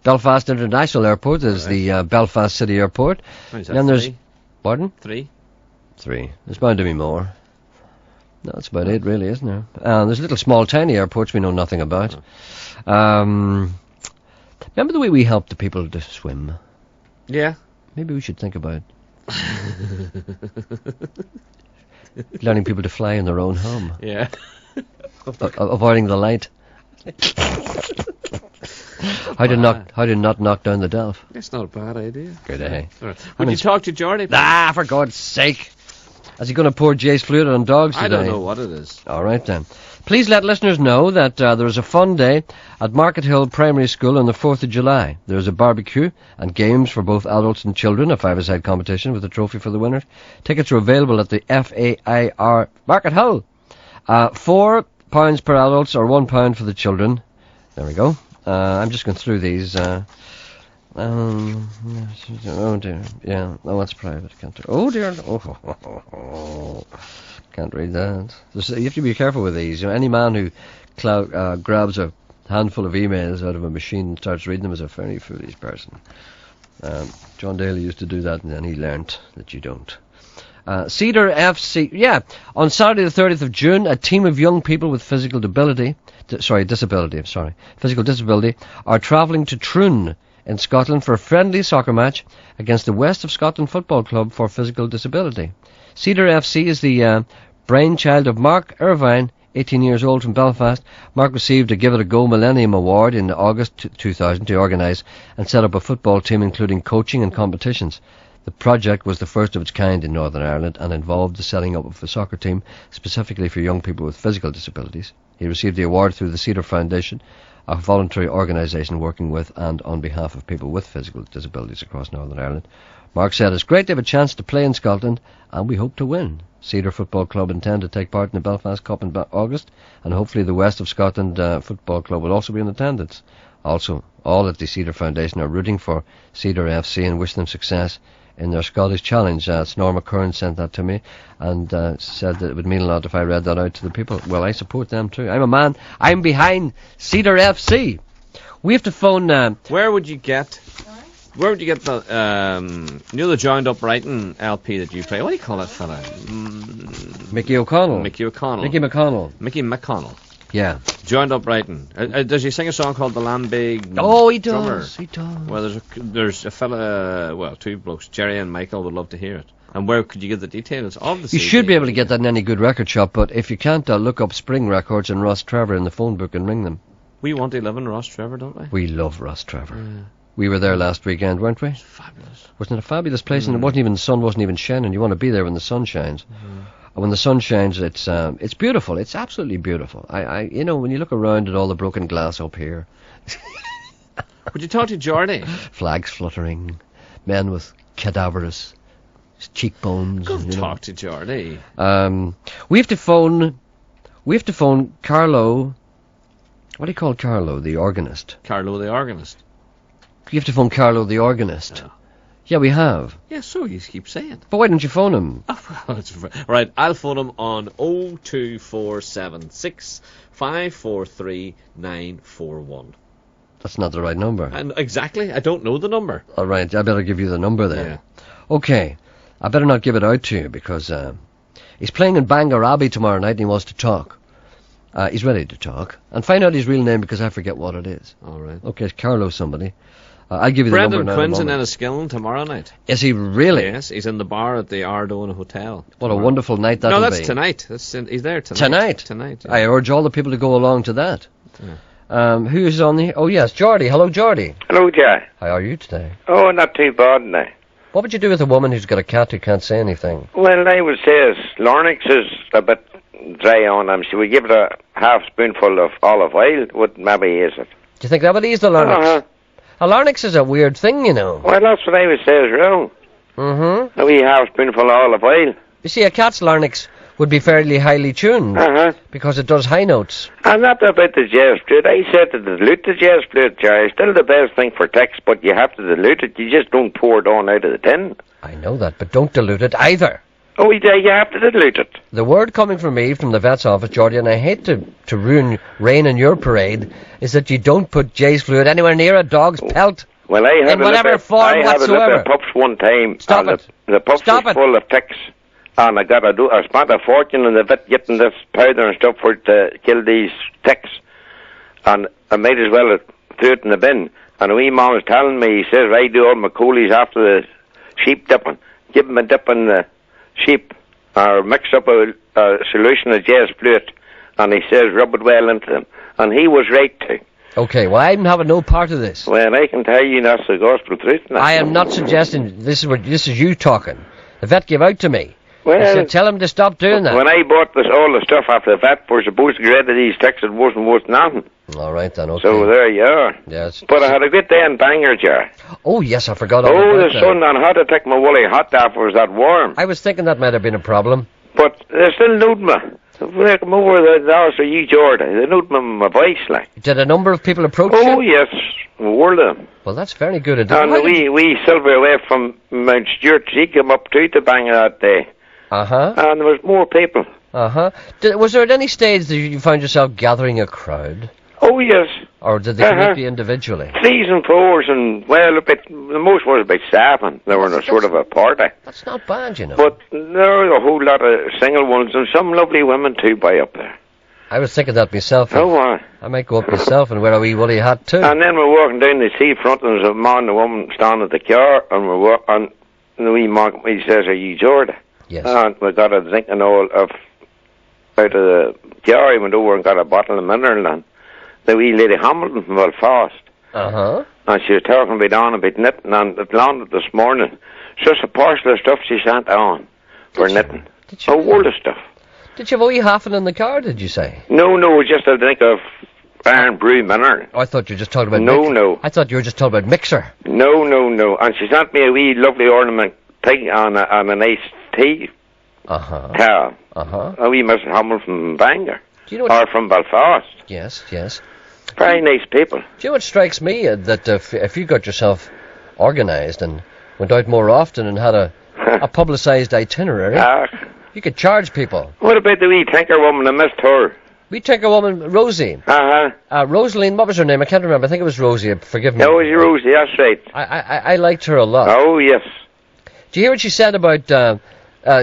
Belfast International Airport. There's the Belfast City Airport. And there's... Pardon? 3. There's bound to be more. No, that's about it, really, isn't there? There's little small, tiny airports we know nothing about. Remember the way we helped the people to swim? Yeah. Maybe we should think about learning people to fly in their own home. Yeah. Avoiding the light. How to not knock down the Delph. That's not a bad idea. Good day. Right. Would you talk to Geordie? For God's sake. Is he going to pour Jay's fluid on dogs today? I don't know what it is. All right, then. Please let listeners know that there is a fun day at Market Hill Primary School on the 4th of July. There is a barbecue and games for both adults and children, a five-a-side competition with a trophy for the winners. Tickets are available at the FAIR Market Hill. £4 per adults or £1 for the children. There we go. I'm just going through these. Oh dear. Yeah. Oh, that's private. Can't. Oh dear. Oh. Can't read that. You have to be careful with these. You know, any man who grabs a handful of emails out of a machine and starts reading them is a very foolish person. John Daly used to do that, and then he learnt that you don't. Cedar FC. Yeah. On Saturday the 30th of June, a team of young people with physical disability, are travelling to Troon in Scotland for a friendly soccer match against the West of Scotland Football Club for physical disability. Cedar FC is the brainchild of Mark Irvine, 18 years old from Belfast. Mark received a Give It a Go Millennium Award in August 2000 to organise and set up a football team including coaching and competitions. The project was the first of its kind in Northern Ireland and involved the setting up of a soccer team specifically for young people with physical disabilities. He received the award through the Cedar Foundation, a voluntary organisation working with and on behalf of people with physical disabilities across Northern Ireland. Mark said, it's great to have a chance to play in Scotland and we hope to win. Cedar Football Club intend to take part in the Belfast Cup in August, and hopefully the West of Scotland Football Club will also be in attendance. Also, all at the Cedar Foundation are rooting for Cedar FC and wish them success in their Scottish challenge. It's Norma Curran sent that to me and said that it would mean a lot if I read that out to the people. Well, I support them too. I'm a man. I'm behind Cedar FC. We have to phone... Where would you get the the Joined Up Writing LP that you play? What do you call that fella? Mickey O'Connell. Mickey McConnell. Mickey McConnell. Yeah. Joined Up Writing. Does he sing a song called The Lamb Big? Oh, he does. Drummer? He does. Well, there's a fella, two blokes, Gerry and Michael, would love to hear it. And where could you get the details of the CD? You should be able to get that in any good record shop, but if you can't, look up Spring Records and Ross Trevor in the phone book and ring them. We want to live in Ross Trevor, don't we? We love Ross Trevor. Yeah. We were there last weekend, weren't we? It's fabulous. Wasn't it a fabulous place? And the sun wasn't even shining. You want to be there when the sun shines. And when the sun shines, it's beautiful. It's absolutely beautiful. When you look around at all the broken glass up here. Would you talk to Geordie? Flags fluttering, men with cadaverous cheekbones. Go talk to Geordie. We have to phone Carlo. What do you call Carlo, the organist? Carlo the organist. You have to phone Carlo the organist. Yeah, we have. Yeah, so you keep saying. But why don't you phone him? Right, I'll phone him on 02476 543 941. That's not the right number. And exactly, I don't know the number. All right, I better give you the number then. Yeah. Okay, I better not give it out to you because he's playing in Bangor Abbey tomorrow night and he wants to talk. He's ready to talk. And find out his real name because I forget what it is. All right. Okay, it's Carlo somebody. I'll give you the Brendan number now. Quinn's in Enniskillen tomorrow night. Is he really? Yes, he's in the bar at the Ardona Hotel. What a wonderful night that'll be. No, that's tonight. He's there tonight. Tonight. Yeah. I urge all the people to go along to that. Yeah. Who's on the... Oh, yes, Geordie. Hello, Geordie. Hello, Jerry. How are you today? Oh, not too bad now. What would you do with a woman who's got a cat who can't say anything? Well, I would say larynx is a bit dry on him. So we give it half spoonful of olive oil would maybe ease it. Do you think that would ease the larynx? Uh-huh. A larynx is a weird thing, you know. Well, that's what I would say is wrong. Mm-hmm. A wee half spoonful of olive oil. You see, a cat's larynx would be fairly highly tuned because it does high notes. And not about the jazz flute. I said to dilute the jazz flute, Jerry. Still the best thing for ticks, but you have to dilute it. You just don't pour it on out of the tin. I know that, but don't dilute it either. Oh, yeah, you have to dilute it. The word coming from me, from the vet's office, Geordie, and I hate to ruin rain in your parade, is that you don't put jazz fluid anywhere near a dog's pelt. Well, I had in whatever form I had whatsoever. a look at pups one time. Stop and it. The pups Stop was it. full of ticks. And I spent a fortune in the vet getting this powder and stuff for to kill these ticks. And I might as well threw it in the bin. And a wee man was telling me, he says, I do all my coolies after the sheep dipping. Give them a dip in the sheep. Or mix up a solution of jazz fluid. And he says, rub it well into them. And he was right too. Okay, well, I'm having no part of this. Well, I can tell you that's the gospel truth. I am not suggesting this is you talking. The vet gave out to me. Well, I said, tell him to stop doing that. When I bought all the stuff after the vet, we're supposed to get rid of these ticks. It wasn't worth nothing. All right, then, okay. So there you are. Yes. But I had a good day in Bangor, Jar. Oh, yes, I forgot all Oh, about the sun, and how to take my woolly hat off was that warm. I was thinking that might have been a problem. But they still knew me. When I come over the house of you, Jordan, they knew me my voice, like. Did a number of people approach you? Oh, yes, a world of them. Well, that's very good. And we silver away from Mount Stewart, she came up to Bangor that day. Uh-huh. And there was more people. Uh-huh. Was there at any stage that you found yourself gathering a crowd? Oh, yes. Or did they come up to you individually? 3s and 4s, and, well, the most was about 7. They were in a sort of a party. That's not bad, you know. But there were a whole lot of single ones, and some lovely women, too, by up there. I was thinking that myself. Oh, I might go up myself and wear a wee woolly hat, too. And then we're walking down the seafront, and there's a man and a woman standing at the car, and we're walking, and the wee man, he says, are you Jordan? Yes. And we got a drink and all of out of the car. He went over and got a bottle of mineral, and the wee lady Hamilton from Belfast. Uh-huh. And she was talking about knitting, and it landed this morning. It's just a parcel of stuff she sent on for knitting. A world of stuff. Did you have a wee half in the car, did you say? No, just a drink of iron brew mineral. Oh, I thought you were just talking about No. I thought you were just talking about mixer. No. And she sent me a wee lovely ornament thing on a nice tea towel. Uh-huh. A wee Miss Hamilton from Bangor. Do you know or from Belfast. Yes. Very nice people. Do you know what strikes me? That if you got yourself organised and went out more often and had a publicised itinerary, you could charge people. What about the wee tinker woman? I missed her. We tinker woman, Rosie. Rosaline, what was her name? I can't remember. I think it was Rosie. Forgive me. No, it was Rosie, that's right. I liked her a lot. Oh, yes. Do you hear what she said about...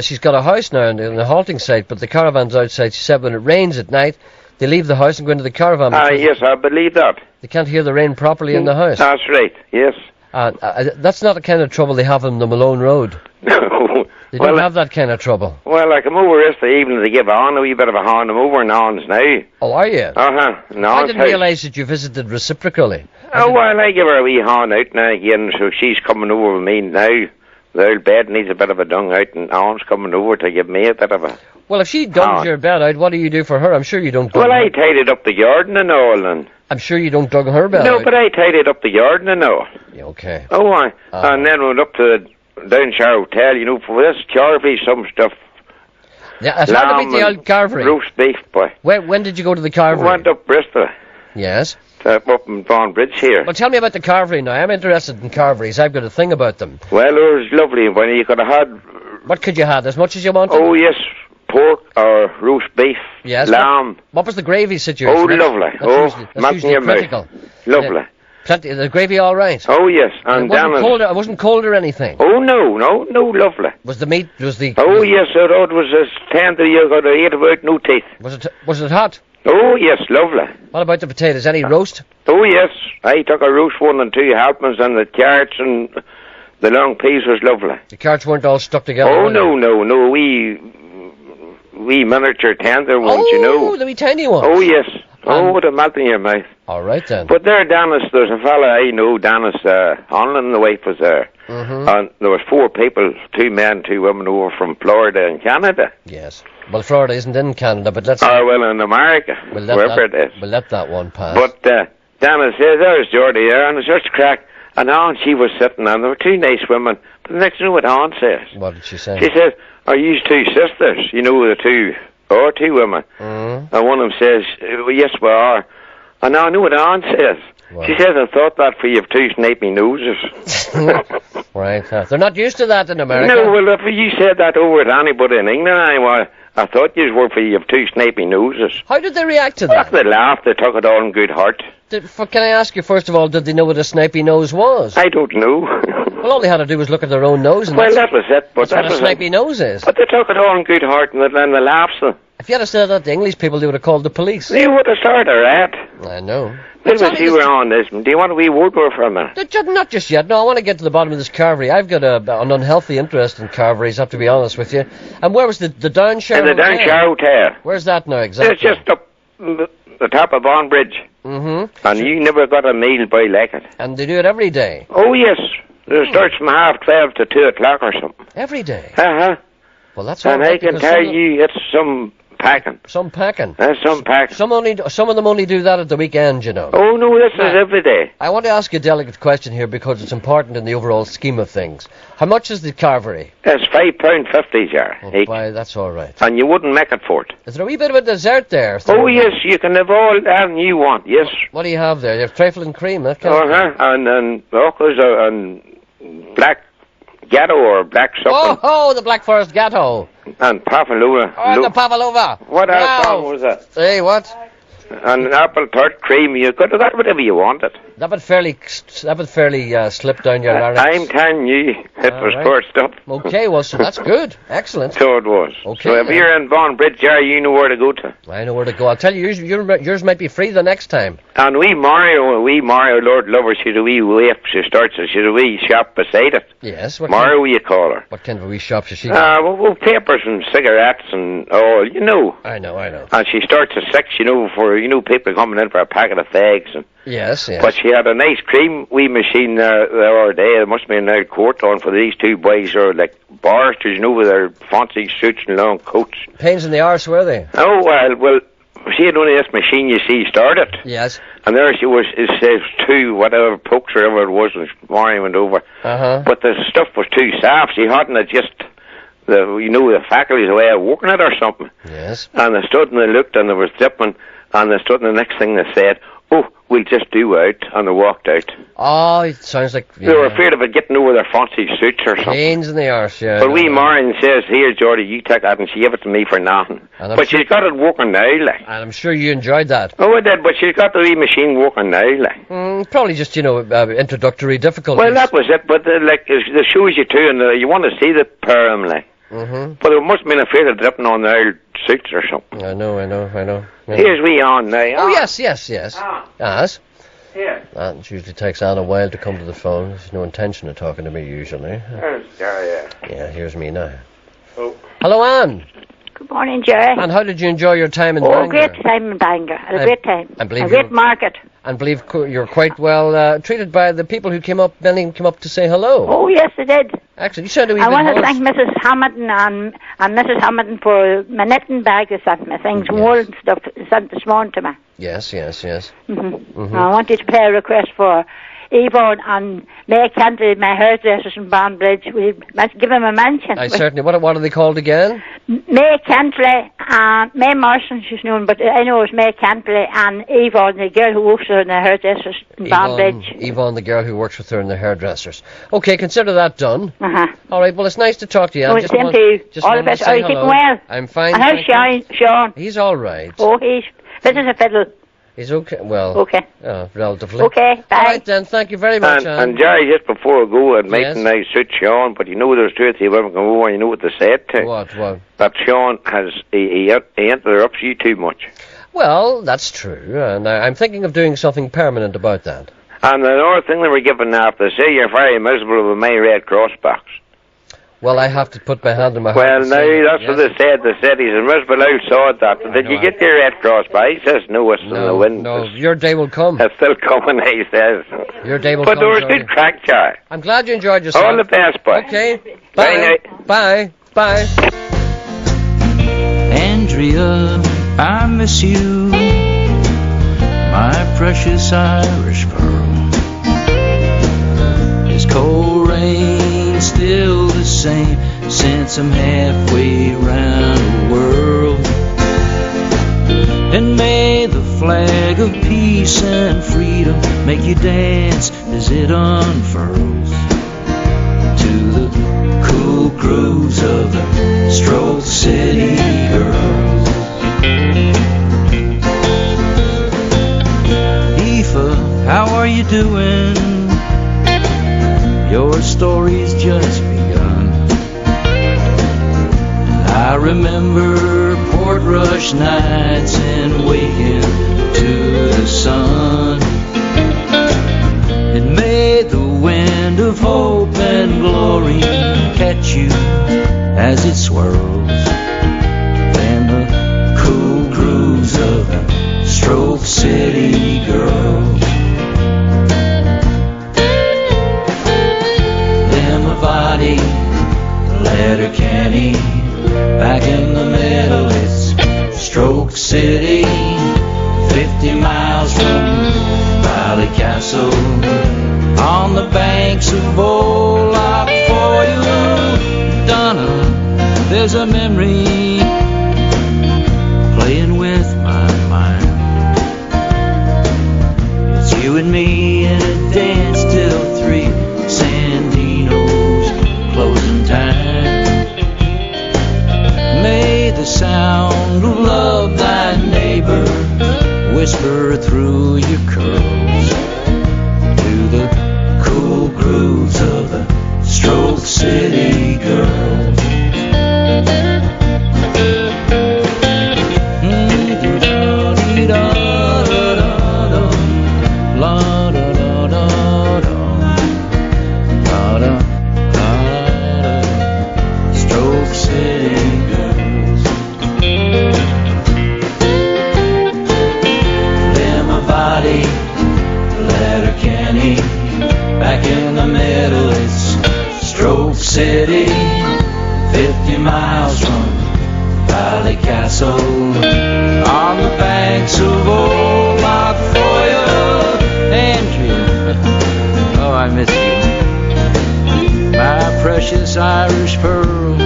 she's got a house now in the halting site, but the caravan's outside. She said when it rains at night, they leave the house and go into the caravan. Yes, I believe that. They can't hear the rain properly in the house. That's right, yes. That's not the kind of trouble they have on the Malone Road. No. They don't have that kind of trouble. Well, I come over yesterday evening to give on a wee bit of a hand. I'm over in Ann's now. Oh, are you? I didn't realise that you visited reciprocally. Well, I give her a wee hand out now again, so she's coming over with me now. The old bed needs a bit of a dung out, and Ann's coming over to give me a bit of a... Well, if she dungs your bed out, what do you do for her? I'm sure you don't... I tidied up the garden and all, and... I'm sure you don't dung her bed out. No, but I tidied up the garden and all. Yeah, okay. Oh, and then went up to the Downshire Hotel, you know, for this Carvery, some stuff. Yeah, it's hard to beat the old Carvery. Roast beef, boy. When did you go to the Carvery? Went up Bristol. Yes. Up in Vaughan Bridge here. Well, tell me about the Carvery now. I'm interested in Carveries. I've got a thing about them. Well, it was lovely. When you could have had... What could you have? As much as you wanted? Oh, yes. Pork or roast beef. Yes. Lamb. What was the gravy situation? Oh, lovely. That's usually critical. Lovely. Plenty. The gravy all right? Oh, yes. And it wasn't cold or anything? Oh, no, lovely. Was the meat... Oh, yes, it was as tender you got to eat about no teeth. Was it hot? Oh, yes, lovely. What about the potatoes? Any roast? Oh, yes. I took a roast one and 2 helpings, and the carrots and the long peas was lovely. The carrots weren't all stuck together? Oh, no. Wee miniature tender ones, you know. Oh, the wee tiny ones. Oh, yes. What a melt in your mouth. All right, then. But there's a fella I know, Dennis Hanlon, the wife was there. and there was 4 people, 2 men, 2 women who were from Florida and Canada. Yes. Well, Florida isn't in Canada, but let's... well, in America, wherever it is. We'll let that one pass. But Dana says, there's Geordie there, and it's just crack. And Anne, she was sitting, and there were 2 nice women. But the next thing, what Anne says. What did she say? She says, are you 2 sisters? You know, the 2 women. And one of them says, yes, we are. And now I know what Anne says. Wow. She says, I thought that for you have 2 snapey noses. Right. They're not used to that in America. No, well, if you said that over to anybody in England, I thought you were for you have 2 snapey noses. How did they react to that? They laughed. They took it all in good heart. Can I ask you, first of all, did they know what a snapey nose was? I don't know. Well, all they had to do was look at their own nose. And that was it. But that's what a snapey nose is. But they took it all in good heart, and they laughed. If you had said that to English people, they would have called the police. They would have started a rat. I know. Let me see we're on this. Do you want a wee word for a minute? Not just yet. No, I want to get to the bottom of this carvery. I've got an unhealthy interest in carveries, I have to be honest with you. And where was the Downshire Hotel? In the Downshire Hotel. Where's that now, exactly? It's just up the top of Bond Bridge. Mm-hmm. And you never got a meal by like it. And they do it every day? Oh, yes. It starts from 12:30 to 2 o'clock or something. Every day? Uh-huh. Well, that's all right. And I can tell you it's some packing. Some packing? Some packing. Some of them only do that at the weekend, you know. Oh, no, this is every day. I want to ask you a delicate question here because it's important in the overall scheme of things. How much is the carvery? It's £5.50, Gerry. Oh, boy, that's all right. And you wouldn't make it for it. Is there a wee bit of a dessert there? Oh, yes, you can have all that you want, yes. What do you have there? You have trifle and cream, that kind of thing. And ochres and black gatto or black something. Oh, the Black Forest gatto. And pavlova. The pavlova. What else was that? Hey, what? And an apple tart cream. You could have got whatever you wanted. That would fairly slip down your larynx. I'm telling you, it was poor stuff. Okay, well, so that's good. Excellent. So it was. Okay. So if you're in Bond Bridge, Gerry, you know where to go to. I know where to go. I'll tell you, yours might be free the next time. And wee Mario, Lord Lover, she's a wee waif. She starts, she's a wee shop beside it. Yes. Mario, you call her. What kind of a wee shop does she got? Well, papers and cigarettes and all, you know. I know. And she starts at 6, for people coming in for a packet of fags. And yes. But she had a nice cream wee machine there the other day. There must have been an old court on for these 2 boys who are like barristers, with their fancy suits and long coats. Pains in the arse, were they? Oh, well, she had only this machine, you see, started. Yes. And there she was, it says 2, whatever, pokes or whatever it was, and Mario went over. Uh-huh. But the stuff was too soft. She hadn't just... the faculty's way of working it or something. Yes. And they stood and they looked and they was dipping, and they stood and the next thing they said, oh, we'll just do out, and they walked out. Oh, it sounds like... They were afraid of it getting over their fancy suits or something. Pains in the arse, yeah. But wee Marion says, here, Geordie, you take that, and she gave it to me for nothing. But she's got it working now, like. And I'm sure you enjoyed that. Oh, I did, but she's got the wee machine working now, like. Probably just, introductory difficulties. Well, that was it, but, the shows you too, and you want to see the pair of them, like. Mm-hmm. But they must have been afraid of dipping on their suits or something. I know. Yeah. Here's we on now. Oh, yes. Yes. Yeah. That usually takes Anne a while to come to the phone. There's no intention of talking to me, usually. Yeah, here's me now. Oh. Hello, Anne. Good morning, Gerry. And how did you enjoy your time in Bangor? Great time in Bangor. Had a great time. I believe a great market. And believe you're quite well treated by the people who came up. Many came up to say hello. Oh yes, I did. Actually, you sound a wee I bit want to hoarse. thank Mrs. Hamilton and Mrs. Hamilton for my knitting bag they sent me, things, wool and stuff sent this morning to me. Yes. Mm-hmm. I wanted to play a request for Yvonne and May Cantley, my hairdressers in Bondbridge. We must give them a mention. Certainly. What are they called again? May Cantley and May Morrison, she's known, but I know it's May Cantley and Yvonne, the girl who works in the hairdressers in Bondbridge. Yvonne, the girl who works with her in the hairdressers. Okay, consider that done. Uh-huh. All right, well, it's nice to talk to you. Same to you. All the best. Are you keeping well? I'm fine. And how's Sean? He's all right. Oh, he's fit as a fiddle. He's okay. Well, okay. Relatively. Okay, bye. All right, then. Thank you very much, And Gerry, just before I go, I'd make a nice suit Sean, but there's 2 or 3 women come over, and you know what they said to? What? That Sean he interrupts you too much. Well, that's true, and I'm thinking of doing something permanent about that. And another thing they were giving out, they say you're very miserable with my Red Cross box. Well, I have to put my hand in my heart. Well, and now, say that's what they said. They said he's a miserable outside that. Did you get your Red Cross by? He says no, it's in the wind. No, your day will come. It's still coming, he says. Your day will but come. But there was good crack, Jar. I'm glad you enjoyed yourself. All the best, boy. Okay. Bye. Bye. Bye. Andrea, I miss you, my precious Irish pearl. Is cold rain still the same since I'm halfway around the world? And may the flag of peace and freedom make you dance as it unfurls to the cool grooves of the Stroke City girls. Aoife, how are you doing? Your story's just begun. I remember Portrush nights and waking to the sun. And may the wind of hope and glory catch you as it swirls. And the cool grooves of the Stroke City girls. Body, Letterkenny, back in the middle, it's Stroke City, 50 miles from Ballycastle, on the banks of Old Loch Foyle. Donna, there's a memory playing with my mind. It's you and me in a dance till 3, closing time. May the sound of love thy neighbor whisper through your curls to the cool grooves of the Stroke City girls. Back in the middle, it's Stroke City, 50 miles from Ballycastle, on the banks of Old Loch Foyle. Andrea, oh, I miss you, my precious Irish pearl.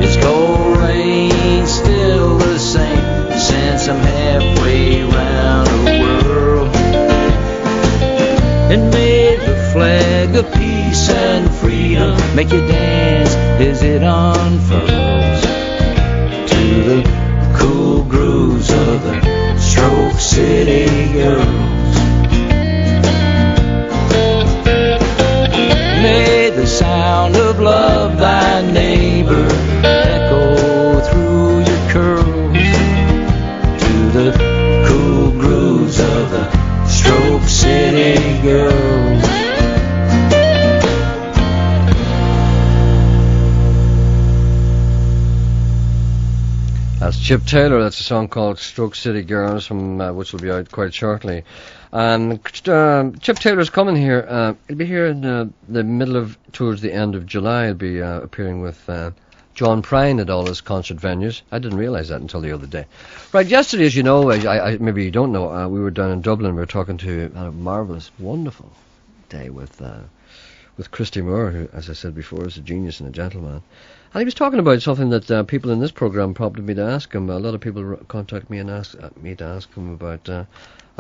Is cold rain still the same since I'm halfway round the world? And may the flag of peace and freedom make you dance as it unfurls to the cool grooves of the Stroke City girls. May the sound of love thy neighbor echo through your curls to the cool grooves of the Stroke City girls. That's Chip Taylor. That's a song called Stroke City Girls, from which will be out quite shortly. Chip Taylor's coming here. He'll be here in the middle of, towards the end of July. He'll be appearing with John Prine at all his concert venues. I didn't realise that until the other day. Right, yesterday, as you know, I maybe you don't know, we were down in Dublin. We were talking to a marvellous, wonderful day with Christy Moore, who, as I said before, is a genius and a gentleman. And he was talking about something that people in this programme prompted me to ask him. A lot of people contacted me and asked me to ask him about a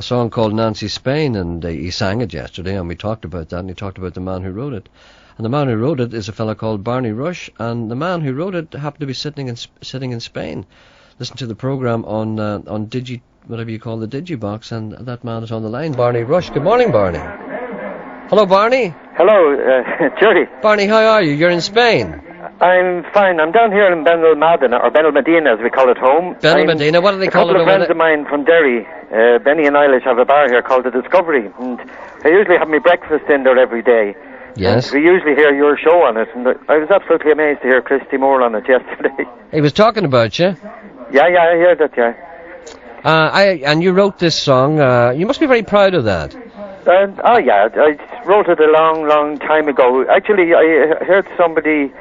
song called Nancy Spain, and he sang it yesterday, and we talked about that, and he talked about the man who wrote it. And the man who wrote it is a fellow called Barney Rush, and the man who wrote it happened to be sitting in Spain. Listen to the programme on Digi, whatever you call the Digibox, and that man is on the line, Barney Rush. Good morning, Barney. Hello, Barney. Hello, Gerry. Barney, how are you? You're in Spain. I'm fine. I'm down here in Benalmadena, or Benalmadena as we call it home. Benalmadena, what do they call it? A couple of friends of mine from Derry, Benny and Eilish, have a bar here called The Discovery, and I usually have my breakfast in there every day. Yes. And we usually hear your show on it, and I was absolutely amazed to hear Christy Moore on it yesterday. He was talking about you. Yeah, I heard that, yeah. And you wrote this song. You must be very proud of that. Oh, yeah, I wrote it a long, long time ago. Actually, I heard somebody,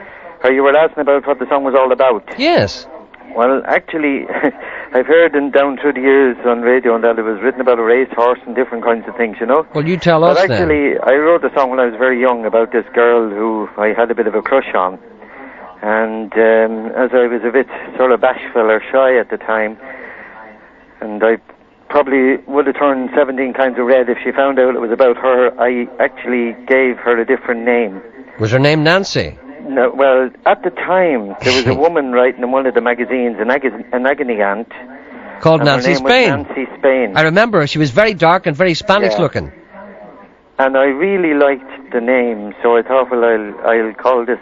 you were asking about what the song was all about. Yes. Well, actually, I've heard down through the years on radio and that it was written about a racehorse and different kinds of things, you know. Well, you tell us But actually, I wrote the song when I was very young about this girl who I had a bit of a crush on. And as I was a bit sort of bashful or shy at the time, and I probably would have turned 17 kinds of red if she found out it was about her, I actually gave her a different name. Was her name Nancy? No, well, at the time, there was a woman writing in one of the magazines, an agony aunt. Called and Nancy her name was Spain. Nancy Spain. I remember her. She was very dark and very Spanish looking. And I really liked the name, so I thought, well, I'll call this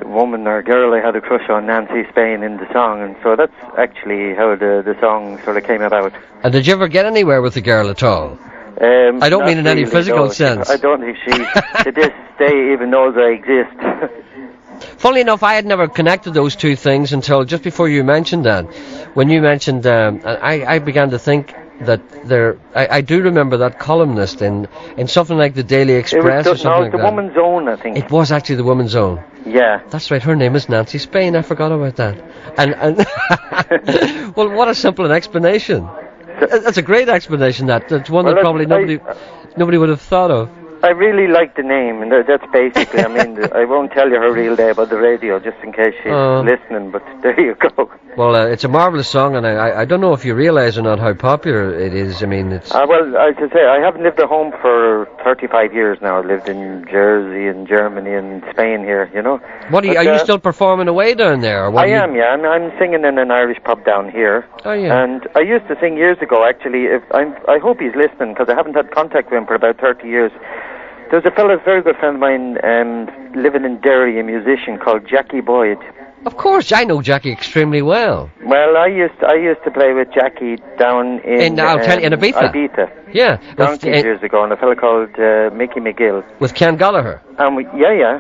woman or girl I had a crush on Nancy Spain in the song, and so that's actually how the song sort of came about. And did you ever get anywhere with the girl at all? I don't mean in any physical sense. I don't think she, to this day, even knows I exist. Funnily enough, I had never connected those two things until just before you mentioned that. When you mentioned, I began to think that I do remember that columnist in something like the Daily Express or something like that. The Woman's Own, I think. It was actually the Woman's Own. Yeah. That's right, her name is Nancy Spain, I forgot about that. And well, what a simple an explanation. That's a great explanation, that's one that probably nobody would have thought of. I really like the name, and that's basically, I mean, I won't tell you her real name on the radio just in case she's listening, but there you go. Well, it's a marvellous song, and I don't know if you realise or not how popular it is. I mean, it's... well, as I say, I haven't lived at home for 35 years now. I've lived in Jersey and Germany and Spain here, you know. Are you still performing away down there? Or I am, yeah. I'm singing in an Irish pub down here. Oh, yeah. And I used to sing years ago, actually. I hope he's listening, because I haven't had contact with him for about 30 years. There's a fellow, a very good friend of mine, living in Derry, a musician called Jackie Boyd. Of course, I know Jackie extremely well. Well, I used to play with Jackie down in Ibiza. Ibiza. Yeah. Donkey years ago, and a fellow called Mickey McGill. With Ken Gallagher. Yeah.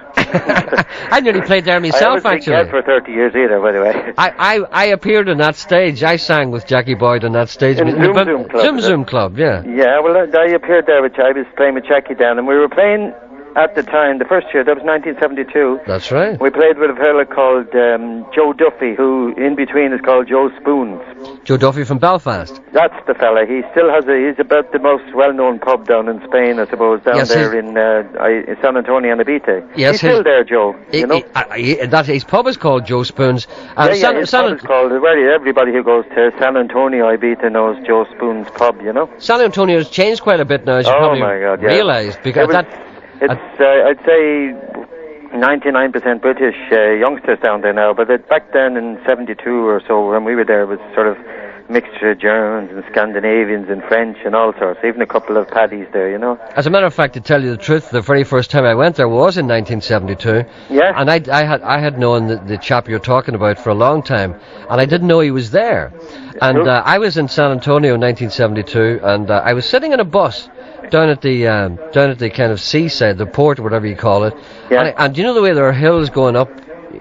I nearly played there myself, actually. I haven't for 30 years either, by the way. I appeared on that stage. I sang with Jackie Boyd on that stage. In Zoom Club. Zoom Club, yeah. Yeah, well, I appeared there, I was playing with Jackie down, and we were playing at the time, the first year, that was 1972. That's right. We played with a fella called Joe Duffy, who in between is called Joe Spoons. Joe Duffy from Belfast. That's the fella. He still he's about the most well-known pub down in Spain, I suppose, down there in San Antonio and Ibiza. Yes, he's still there, Joe. His pub is called Joe Spoons. His pub is called, everybody who goes to San Antonio, Ibiza knows Joe Spoons pub, you know. San Antonio's changed quite a bit now, as you probably realised, because I'd say 99% British youngsters down there now, but back then in 72 or so, when we were there, it was sort of a mixture of Germans and Scandinavians and French and all sorts, even a couple of paddies there, you know. As a matter of fact, to tell you the truth, the very first time I went there was in 1972. Yeah. And I had known the chap you're talking about for a long time, and I didn't know he was there. And I was in San Antonio in 1972, and I was sitting in a bus down at the kind of seaside, the port, or whatever you call it. Yeah. And you know the way there are hills going up,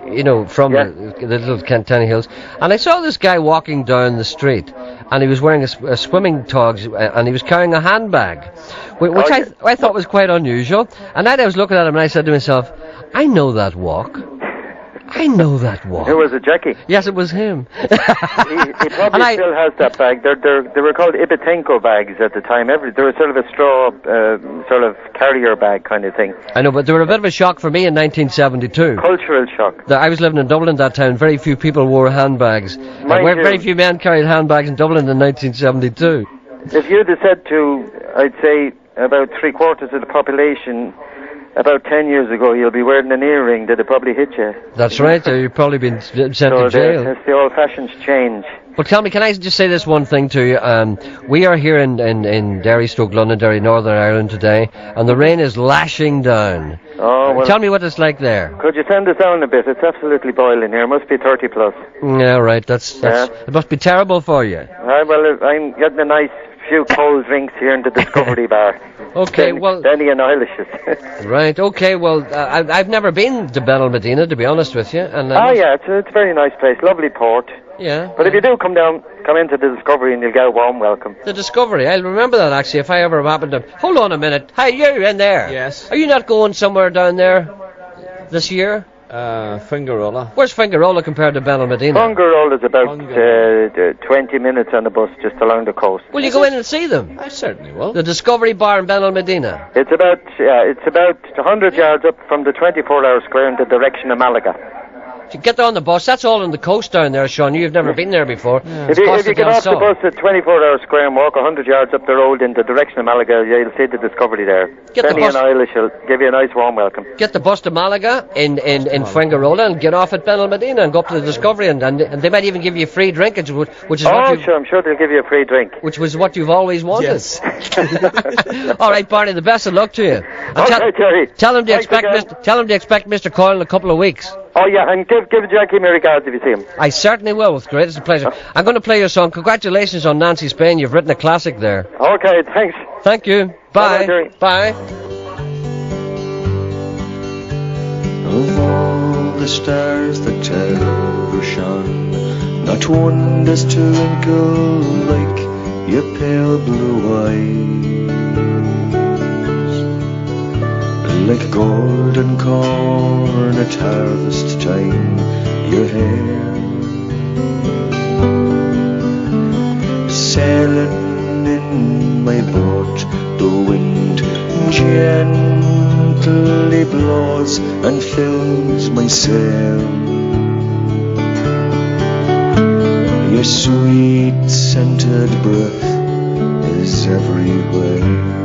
you know, from the little tiny hills. And I saw this guy walking down the street, and he was wearing a swimming togs, and he was carrying a handbag, which I thought was quite unusual. And then I was looking at him, and I said to myself, I know that walk. Who was it, Jackie? Yes, it was him. he probably still has that bag. They were called Ibitenko bags at the time. They were sort of a straw, sort of carrier bag kind of thing. I know, but they were a bit of a shock for me in 1972. Cultural shock. I was living in Dublin at that time. Very few people wore handbags. Very few men carried handbags in Dublin in 1972. If you'd have said to, I'd say, about 3/4 of the population about 10 years ago, you'll be wearing an earring, that'd probably hit you. That's right, you've probably been sent to jail. It's the old fashions change. Well, tell me, can I just say this one thing to you? We are here in Derry, Londonderry, Northern Ireland today, and the rain is lashing down. Oh, well, tell me what it's like there. Could you send us down a bit? It's absolutely boiling here. It must be 30 plus. Yeah, right. It must be terrible for you. Well, I'm getting a nice few cold drinks here in the Discovery Bar. Okay, well... Denny and Eilish's. Right, okay, well, I've never been to Benalmadena, to be honest with you. And yeah, it's a very nice place. Lovely port. Yeah. But if you do come into the Discovery and you'll get a warm welcome. The Discovery, I'll remember that actually if I ever happen to... Hold on a minute. Hi, you're in there. Yes. Are you not going somewhere down there this year? Fingarola. Where's Fingarola compared to Benalmadena? Fingarola is about 20 minutes on the bus just along the coast. Will you go in and see them? I certainly will. The Discovery Bar in Benalmadena. It's about 100 yards up from the 24-hour square in the direction of Malaga. You get there on the bus, that's all on the coast down there, Sean. You've never been there before. Yeah. If you get off the bus at 24-hour square and walk 100 yards up the road in the direction of Malaga, you'll see the Discovery there. Penny and Eilish will give you a nice warm welcome. Get the bus to Malaga in Fuengirola and get off at Benalmadena and go up to the Discovery and they might even give you a free drink, which is what I'm sure they'll give you a free drink. Which was what you've always wanted. Yes. All right, Barney, the best of luck to you. Okay, Terry. Tell him to expect Mr. Coyle in a couple of weeks. Oh yeah, and give Jackie my regards if you see him. I certainly will, with greatest pleasure. I'm going to play your song. Congratulations on Nancy Spain. You've written a classic there. Okay, thanks. Thank you. Bye. Bye. Of all the stars that ever shone, not one does twinkle like your pale blue eyes. Like golden corn at harvest time, your hair sailing in my boat, the wind gently blows and fills my sail. Your sweet scented breath is everywhere.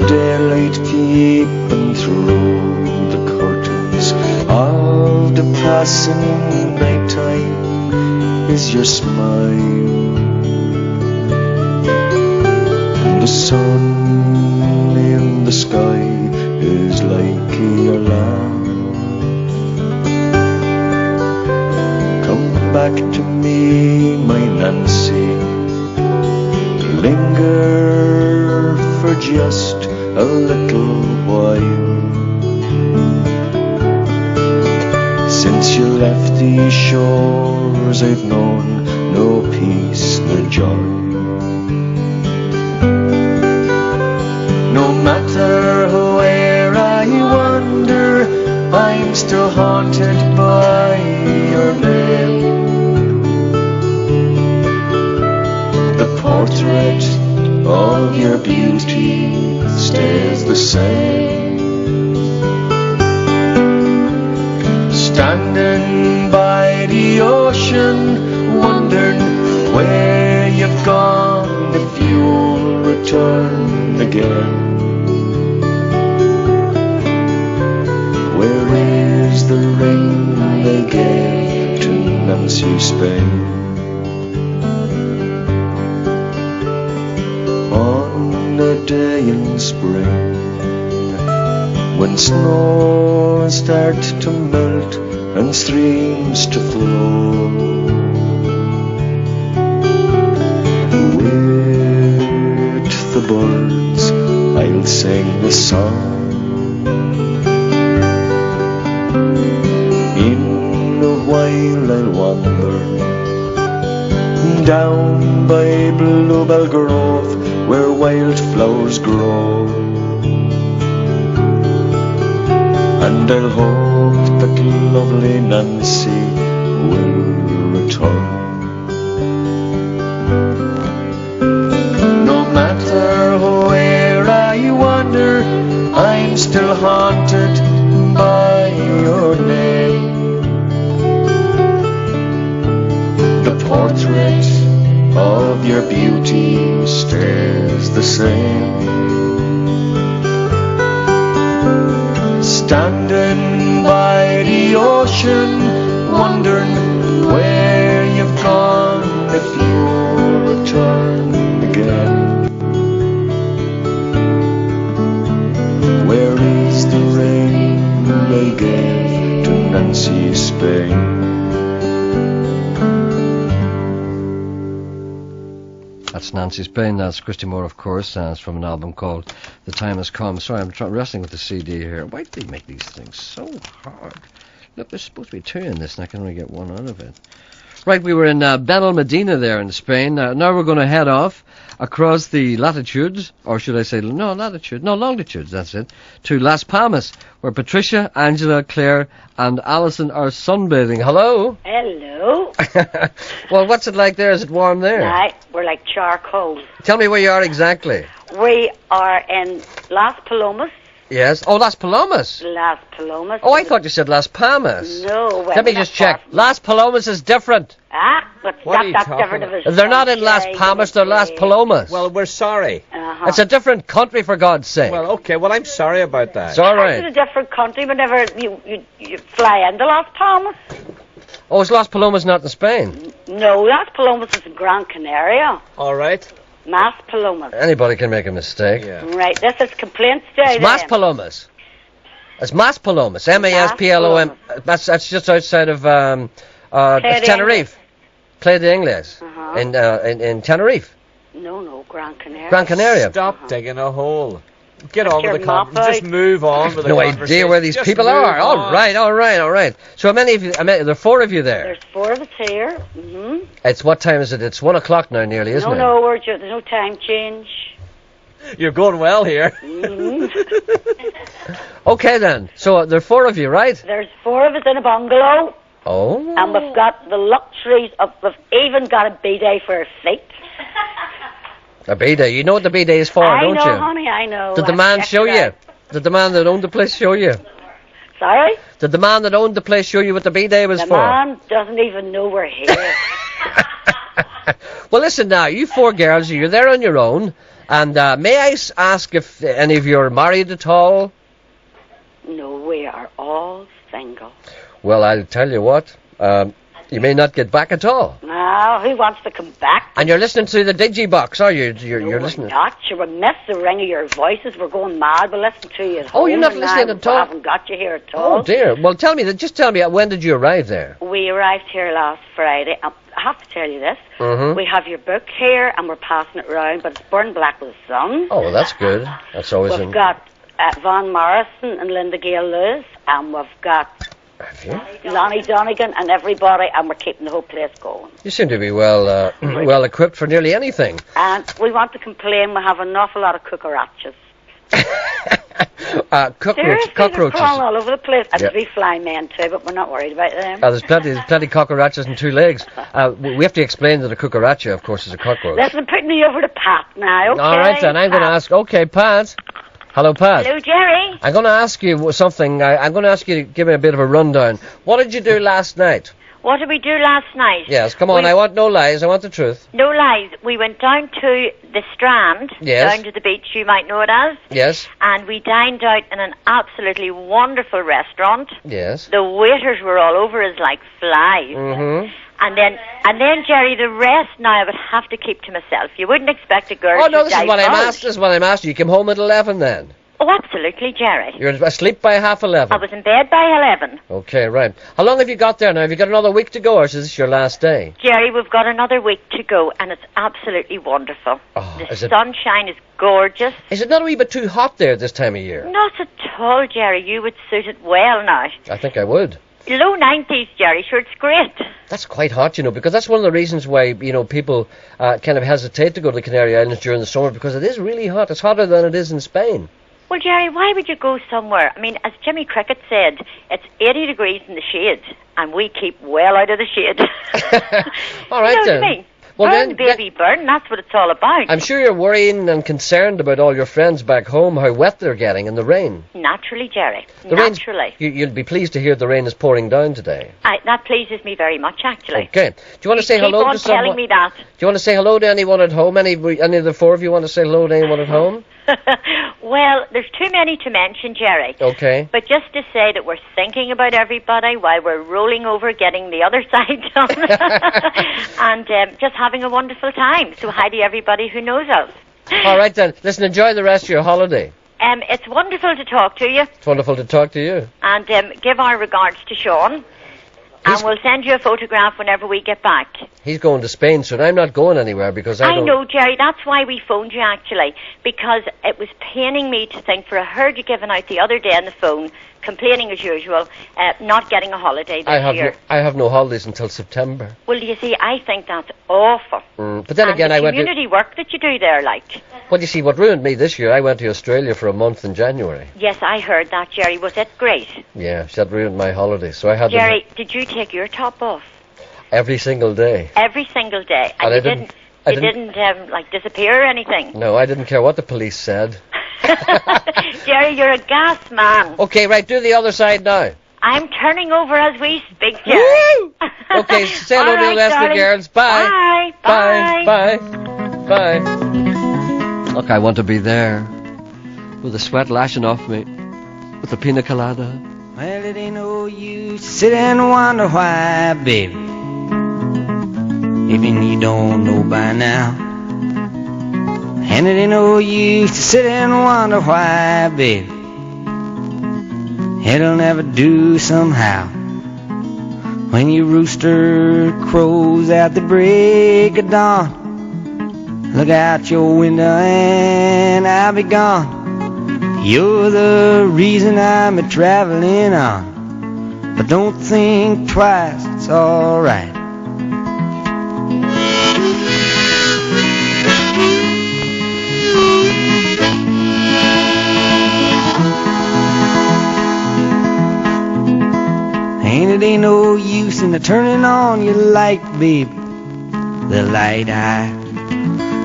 Daylight peeping through the curtains of the passing nighttime is your smile. And the sun in the sky is like your laugh. Come back to me, my Nancy. Linger for just a little while. Since you left these shores, I've known no peace nor joy. No matter where I wander, I'm still haunted by your name. The portrait of your beauty stays the same. Standing by the ocean, wondering where you've gone, if you'll return again. Where is the ring they gave to Nancy Spain? On a day in spring, when snows start to melt and streams to flow, with the birds I'll sing a song. In a while I'll wander down by Bluebell Grove, where wildflowers grow, and I'll hope that lovely Nancy will return. No matter where I wander, I'm still haunted by your name. The portrait of your beauty stays the same. Standing by the ocean, wondering where you've gone, if you'll return again. Where is the ring they gave to Nancy Spain? That's Nancy Spain. That's Christy Moore, of course. It's from an album called The Time Has Come. Sorry, I'm wrestling with the CD here. Why do they make these things so hard? Look, there's supposed to be 2 in this, and I can only get 1 out of it. Right, we were in Benalmádena there in Spain. Now we're going to head off across the latitudes, or should I say, longitudes, that's it, to Las Palmas, where Patricia, Angela, Claire, and Alison are sunbathing. Hello? Hello. Well, what's it like there? Is it warm there? Right, we're like charcoal. Tell me where you are exactly. We are in Las Palomas. Yes. Oh, Las Palomas. Las Palomas. Oh, I thought you said Las Palmas. No. Well, let me just check. Las Palomas is different. But that's different of a They're not in Las Palmas, they're Las Palomas. Well, we're sorry. It's a different country, for God's sake. Well, okay, well, I'm sorry about that. It's all right. It's a different country whenever you fly into Las Palmas. Oh, is Las Palomas not in Spain? No, Las Palomas is in Gran Canaria. All right. Mas Palomas. Anybody can make a mistake. Yeah. Right, this is Complaints Day. It's Mas Palomas. It's Mas Palomas. M-A-S-P-L-O-M. That's just outside of Tenerife. Playa de Ingles. In Tenerife. No, Gran Canaria. Gran Canaria. Stop digging a hole. Get on with the mop conversation. Just move on with the no conversation. idea where these Just people move are. on. All right. So how many of you? There are 4 of you there. There's 4 of us here. Mm-hmm. It's what time is it? It's 1 o'clock now, nearly, isn't it? No, there's no time change. You're going well here. Mm-hmm. Okay then. So there are 4 of you, right? There's 4 of us in a bungalow. Oh. And we've got the luxuries of, we've even got a bidet for our feet. A bidet. You know what the bidet is for, don't you? I know, honey, I know. Did the man show you? Did the man that owned the place show you? Sorry? Did the man that owned the place show you what the bidet was The for? man doesn't even know we're here. Well, listen now, you 4 girls, you're there on your own, and may I ask if any of you are married at all? No, we are all single. Well, I'll tell you what, you may not get back at all. Now, who wants to come back? And you're listening to the Digibox, are you? You're listening. Not. You will miss the ring of your voices. We're going mad. We'll listen to you at home. Oh, you're not and listening now at all? We haven't got you here at all. Oh, dear. Well, just tell me, when did you arrive there? We arrived here last Friday. I have to tell you this. Mm-hmm. We have your book here, and we're passing it round, but it's burned black with the sun. Oh, well, that's good. That's always We've got Van Morrison and Linda Gale Lewis, and we've got Lonnie Donegan and everybody, and we're keeping the whole place going. You seem to be well well equipped for nearly anything. And we want to complain, we have an awful lot of cucarachas. Cockroaches. They're crawling all over the place. And Yeah. there's 3 fly men too, but we're not worried about them. There's plenty cockroaches and 2 legs. We have to explain that a cucaracha, of course, is a cockroach. Listen, putting me over to Pat now, okay? All right, then. I'm going to ask... Okay, Pat. Hello, Pat. Hello, Gerry. I'm going to ask you something. I'm going to ask you to give me a bit of a rundown. What did you do last night? What did we do last night? Yes, come on. I want no lies. I want the truth. No lies. We went down to the Strand, Yes. down to the beach, you might know it as, Yes. and we dined out in an absolutely wonderful restaurant. Yes. The waiters were all over us like flies. Mm-hmm. And then, Gerry, the rest now I would have to keep to myself. You wouldn't expect a girl Oh, to no, this is what I'm divulge. asked. This is what I'm asking. You came home at 11 then? Oh, absolutely, Gerry. You're asleep by half 11? I was in bed by 11. Okay, right. How long have you got there now? Have you got another week to go, or is this your last day? Gerry, we've got another week to go, and it's absolutely wonderful. The is it- sunshine is gorgeous. Is it not a wee bit too hot there this time of year? Not at all, Gerry. You would suit it well now. I think I would. Low 90s, Gerry. Sure, it's great. That's quite hot, because that's one of the reasons why, people kind of hesitate to go to the Canary Islands during the summer, because it is really hot. It's hotter than it is in Spain. Well, Gerry, why would you go somewhere? I mean, as Jimmy Cricket said, it's 80 degrees in the shade, and we keep well out of the shade. All right, you know then. what I mean? Well, burn, then, baby, burn. That's what it's all about. I'm sure you're worrying and concerned about all your friends back home, how wet they're getting in the rain. Naturally, Gerry. The rain's- Naturally. You'll be pleased to hear the rain is pouring down today. That pleases me very much, actually. Okay. Do you want to say Keep hello on to someone? telling me that. Do you want to say hello to anyone at home? Any of the 4 of you want to say hello to anyone at home? Well, there's too many to mention, Gerry. Okay. But just to say that we're thinking about everybody while we're rolling over getting the other side done. And just having a wonderful time. So hi to everybody who knows us. All right, then. Listen, enjoy the rest of your holiday. It's wonderful to talk to you. It's wonderful to talk to you. And give our regards to Sean. And we'll send you a photograph whenever we get back. He's going to Spain soon. I'm not going anywhere because I don't... know, Gerry, that's why we phoned you, actually, because it was paining me to think, for I heard you giving out the other day on the phone, complaining as usual, not getting a holiday this year. I have no holidays until September. Well, you see, I think that's awful. But then again, I went community work that you do there, like. Well, you see, what ruined me this year, I went to Australia for a month in January. Yes, I heard that, Gerry. Was it great? Yeah, that ruined my holiday, so I had Gerry, did you take your top off? Every single day. Every single day. And you didn't like disappear or anything? No, I didn't care what the police said. Gerry, you're a gas man. Okay, right, do the other side now. I'm turning over as we speak, Gerry. Okay, say hello to the rest of the girls. Bye. Bye. Bye. Bye. Bye. Look, I want to be there, with the sweat lashing off me, with the pina colada. Well, it ain't no use to sit and wonder why, baby. Even you don't know by now. And it ain't no use to sit and wonder why, baby. It'll never do somehow. When your rooster crows at the break of dawn, look out your window and I'll be gone. You're the reason I'm a-traveling on. But don't think twice, it's alright. And it ain't no use in turning on your light, baby. The light I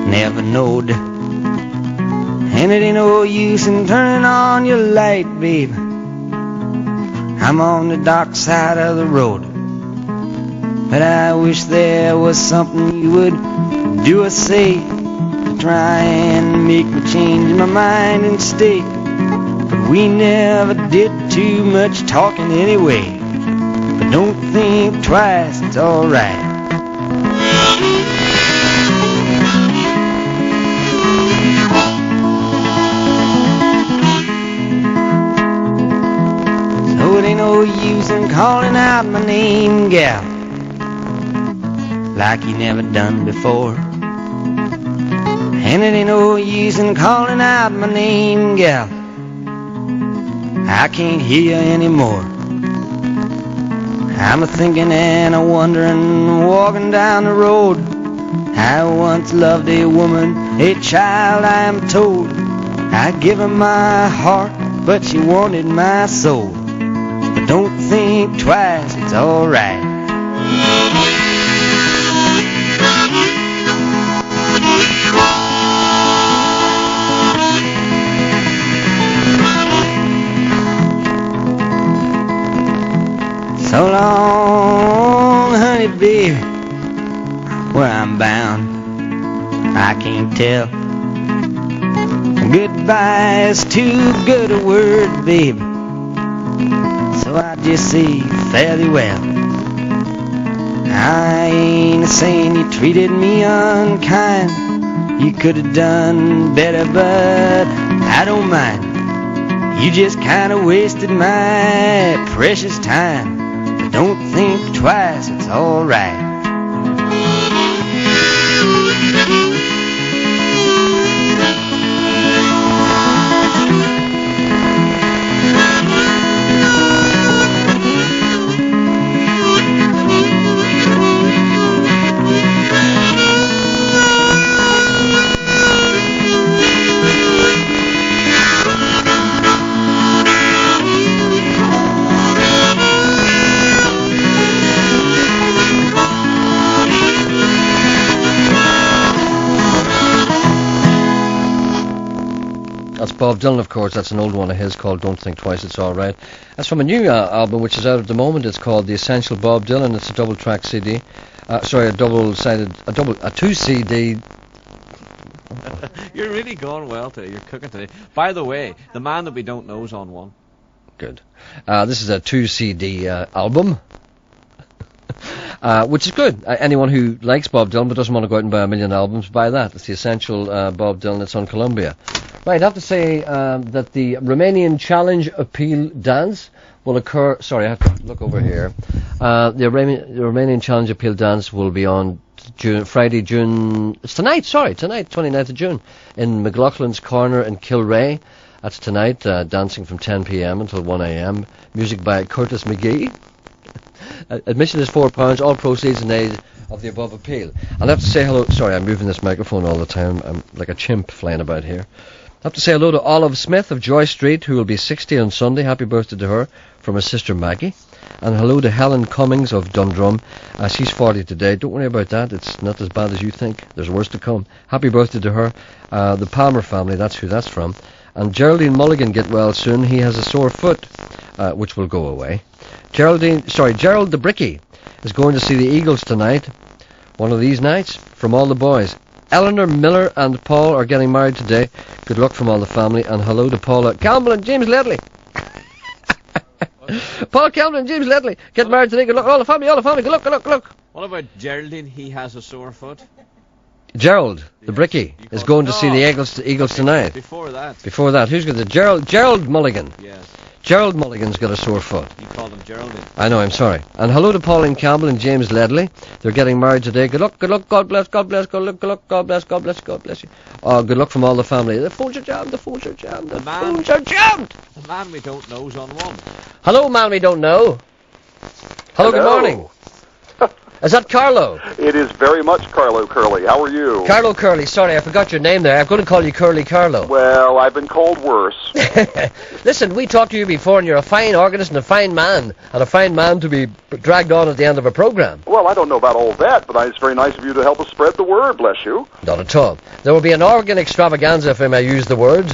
never knowed. And it ain't no use in turning on your light, baby. I'm on the dark side of the road. But I wish there was something you would do or say to try and make me change my mind and stay. But we never did too much talking anyway. But don't think twice, it's alright. So it ain't no use in calling out my name, gal, like you never done before. And it ain't no use in calling out my name, gal, I can't hear you anymore. I'm a-thinking and a-wondering, walking down the road. I once loved a woman, a child I am told. I give her my heart, but she wanted my soul. But don't think twice, it's alright. So long, honey, baby, where I'm bound, I can't tell. Goodbye is too good a word, baby, so I just say fairly well. I ain't saying you treated me unkind. You could have done better, but I don't mind. You just kind of wasted my precious time. Don't think twice, it's alright. Bob Dylan, of course. That's an old one of his called Don't Think Twice, It's Alright. That's from a new album which is out at the moment. It's called The Essential Bob Dylan. It's a double-track CD. A 2 CD. You're really going well today. You're cooking today. By the way, the man that we don't know is on one. Good. This is a 2 CD album. which is good. Anyone who likes Bob Dylan but doesn't want to go out and buy a million albums, buy that. It's the essential Bob Dylan. It's on Columbia. Right, I have to say that the Romanian Challenge Appeal dance will occur... Sorry, I have to look over here. The Romanian Challenge Appeal dance will be on Friday, June... It's tonight, 29th of June, in McLaughlin's Corner in Kilray. That's tonight, dancing from 10 p.m. until 1 a.m. Music by Curtis McGee. Admission is £4, all proceeds in aid of the above appeal. I'll have to say hello... Sorry, I'm moving this microphone all the time. I'm like a chimp flying about here. I have to say hello to Olive Smith of Joy Street, who will be 60 on Sunday. Happy birthday to her from her sister Maggie. And hello to Helen Cummings of Dundrum. She's 40 today. Don't worry about that. It's not as bad as you think. There's worse to come. Happy birthday to her. The Palmer family, that's who that's from. And Geraldine Mulligan, get well soon. He has a sore foot, which will go away. Gerald the Bricky is going to see the Eagles tonight. One of these nights, from all the boys. Eleanor Miller and Paul are getting married today. Good luck from all the family, and hello to Paula Campbell and James Ledley. Paul Campbell and James Ledley get married today. Good luck, all the family. Good luck, good luck. What about Geraldine? He has a sore foot. Gerald, the Bricky, is going to see the Eagles tonight. Before that, who's got the Gerald Mulligan? Yes. Gerald Mulligan's got a sore foot. You called him Geraldine. I know, I'm sorry. And hello to Pauline Campbell and James Ledley. They're getting married today. Good luck, God bless, God bless, God luck, God bless you. Good luck from all the family. The phones are jammed, The man we don't know's on one. Hello, man we don't know. Hello. Good morning. Is that Carlo? It is very much Carlo Curly. How are you? Carlo Curly. Sorry, I forgot your name there. I'm going to call you Curly Carlo. Well, I've been called worse. Listen, we talked to you before, and you're a fine organist and a fine man to be dragged on at the end of a program. Well, I don't know about all that, but it's very nice of you to help us spread the word, bless you. Not at all. There will be an organ extravaganza, if I may use the word,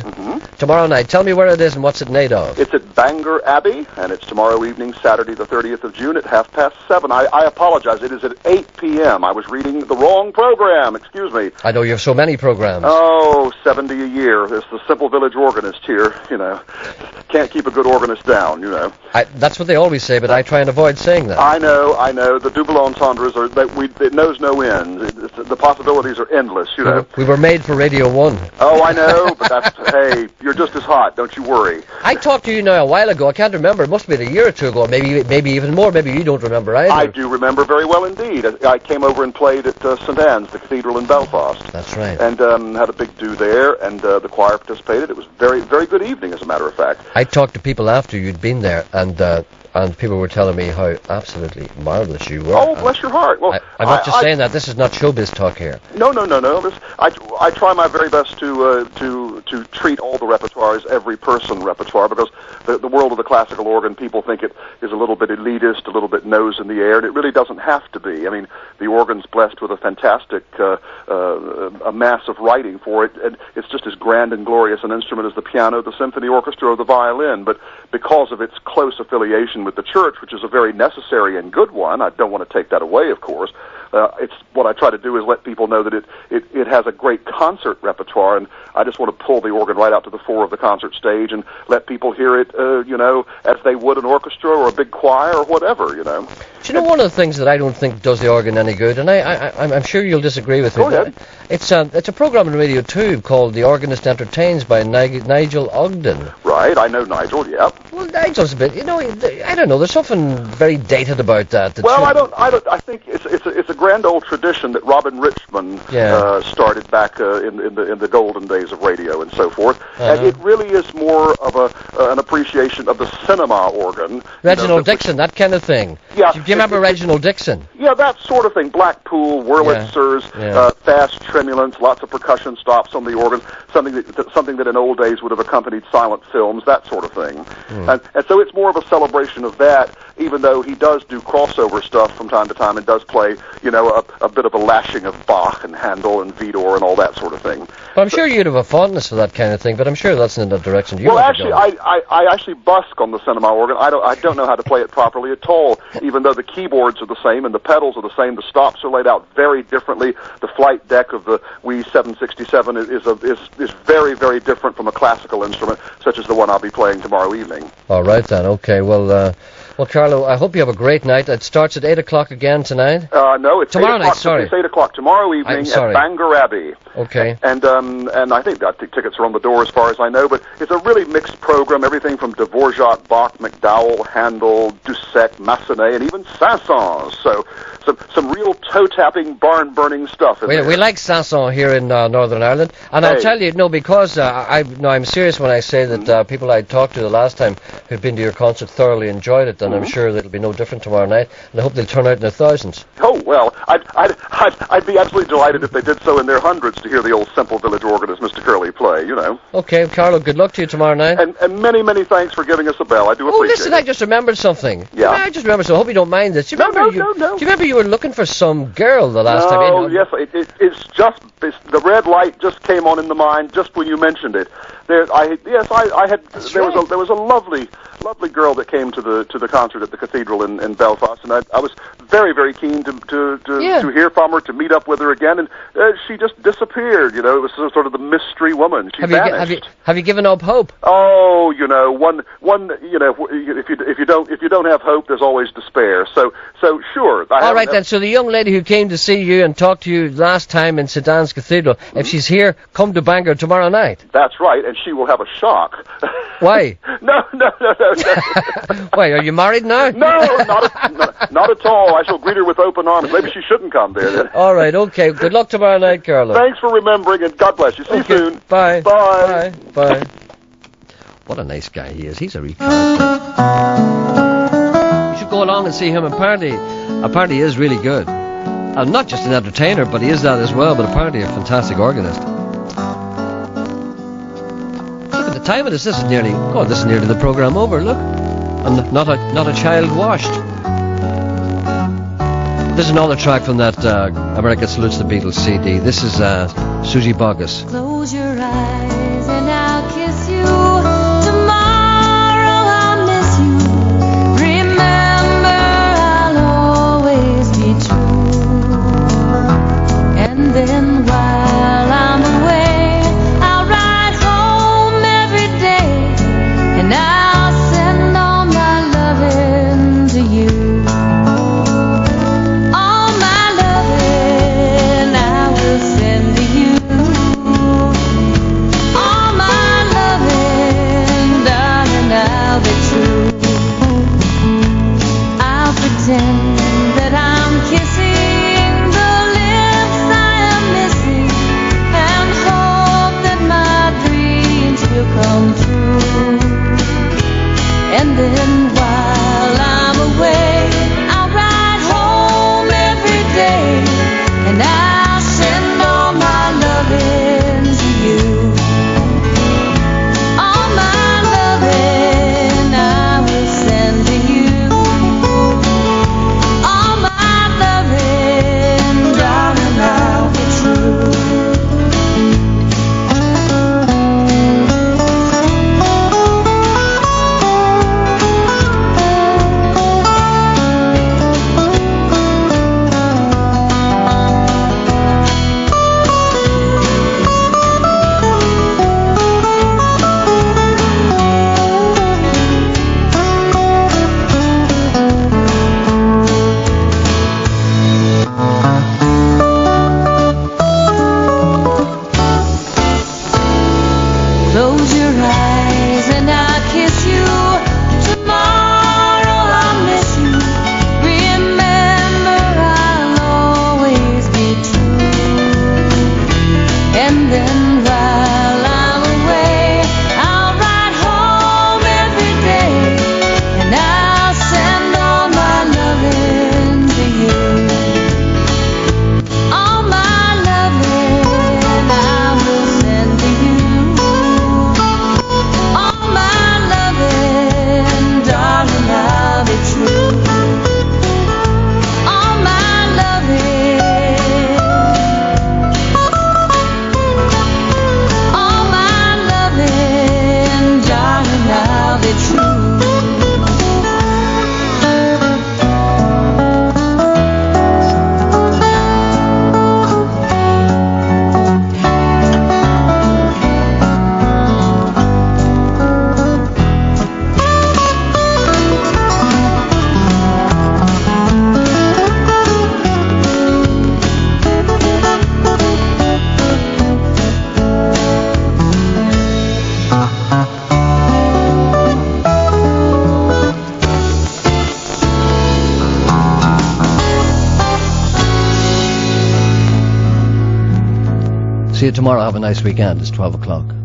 tomorrow night. Tell me where it is and what's it made of. It's at Bangor Abbey, and it's tomorrow evening, Saturday the 30th of June at 7:30. I apologize. It is at 8 p.m. I was reading the wrong program. Excuse me. I know you have so many programs. Oh, 70 a year. It's the simple village organist here, Can't keep a good organist down, That's what they always say, but I try and avoid saying that. I know. The double entendres it knows no end. The possibilities are endless, We were made for Radio 1. Oh, I know, but hey, you're just as hot, don't you worry. I talked to you now a while ago. I can't remember. It must have been a year or two ago, maybe even more. Maybe you don't remember either. I do remember very well indeed. I came over and played at St. Anne's, the cathedral in Belfast. That's right. And had a big do there, and the choir participated. It was very, very good evening, as a matter of fact. I talked to people after you'd been there, and people were telling me how absolutely marvellous you were. Oh, bless your heart. Well, I'm not just saying that. This is not showbiz talk here. No. I try my very best to treat all the repertoire as every person repertoire, because the world of the classical organ, people think it is a little bit elitist, a little bit nose in the air, and it really doesn't have to be. I mean, the organ's blessed with a fantastic a mass of writing for it, and it's just as grand and glorious an instrument as the piano, the symphony orchestra, or the violin. But because of its close affiliation with the church, which is a very necessary and good one, I don't want to take that away, of course. It's what I try to do is let people know that it has a great concert repertoire, and I just want to pull the organ right out to the fore of the concert stage and let people hear it, as they would an orchestra or a big choir or whatever, Do you know one of the things that I don't think does the organ any good, and I'm sure you'll disagree with me. Go ahead. It's a program on Radio 2 called The Organist Entertains by Nigel Ogden. Right, I know Nigel, yeah. Well, Nigel's a bit, I don't know, there's something very dated about that. Well, I think it's a grand old tradition that Robin Richmond started back in the golden days of radio and so forth, and it really is more of an appreciation of the cinema organ. Reginald Dixon, that kind of thing. Yeah. Do you remember Reginald Dixon? Yeah, that sort of thing. Blackpool, Wurlitzers, fast tremulants, lots of percussion stops on the organ, something that in old days would have accompanied silent films, that sort of thing. And so it's more of a celebration of that, even though he does do crossover stuff from time to time and does play, a bit of a lashing of Bach and Handel and Vidor and all that sort of thing. Well, I'm sure you'd have a fondness for that kind of thing, but I'm sure that's in the direction you want to go. I actually busk on the cinema organ. I don't know how to play it properly at all, even though the keyboards are the same and the pedals are the same. The stops are laid out very differently. The flight deck of the Wii 767 is very, very different from a classical instrument, such as the one I'll be playing tomorrow evening. All right, then. Okay, well... Well, Carlo, I hope you have a great night. It starts at 8 o'clock again tonight? No, it's tomorrow 8 night, o'clock. sorry. It's 8 o'clock tomorrow evening at Bangor Abbey. Okay. And I think tickets are on the door as far as I know, but it's a really mixed program, everything from Dvorak, Bach, MacDowell, Handel, Dussek, Massenet, and even Saint-Saëns. So some real toe-tapping, barn-burning stuff in there. We like Saint-Saëns here in Northern Ireland, and I'll tell you, because I'm serious when I say that people I talked to the last time who've been to your concert thoroughly enjoyed it, and I'm sure that it'll be no different tomorrow night, and I hope they'll turn out in their thousands. Oh, well, I'd be absolutely delighted if they did so in their hundreds to hear the old simple village organist, Mr. Curley, play, you know. Okay, Carlo, good luck to you tomorrow night. And many, many thanks for giving us a bell. I do appreciate it. Listen, I just remembered something. Yeah. I just remembered something. I hope you don't mind this. Do you remember you were looking for some girl the last time? Oh, yes, it's the red light just came on in the mind just when you mentioned it. There was a lovely girl that came to the concert at the cathedral in Belfast, and I was very, very keen to hear from her, to meet up with her again, and she just disappeared. You know, it was sort of the mystery woman. She vanished. Have you given up hope? Oh, you know, one. You know, if you don't have hope, there's always despair. So sure. All right then. So the young lady who came to see you and talked to you last time in St Anne's Cathedral, if she's here, come to Bangor tomorrow night. That's right, and she will have a shock. Why? No. Why, are you married now? No, not at all. I shall greet her with open arms. Maybe she shouldn't come there. All right, okay. Good luck tomorrow night, Carlo. Thanks for remembering, and God bless you. See you soon. Bye. Bye. Bye. What a nice guy he is. He's a real character. You should go along and see him. Apparently he is really good. And not just an entertainer, but he is that as well, but apparently a fantastic organist. Look at the time of this. This is nearly the programme over, look. And not a child washed. This is another track from that America Salutes the Beatles CD. This is Susie Boggess. Close your eyes and I'll kiss you. Tomorrow I'll miss you. Remember, I'll always be true. And then while I'm away, I'll ride home every day, and I'll send all my loving to you. All my loving I will send to you. All my loving, darling, I'll be true. I'll pretend that I'm kissing the lips I am missing, and hope that my dreams will come true. And then while I'm away, I'll ride home every day, and I'll send all my loving to you. All my loving I will send to you. See you tomorrow. Have a nice weekend. It's 12 o'clock.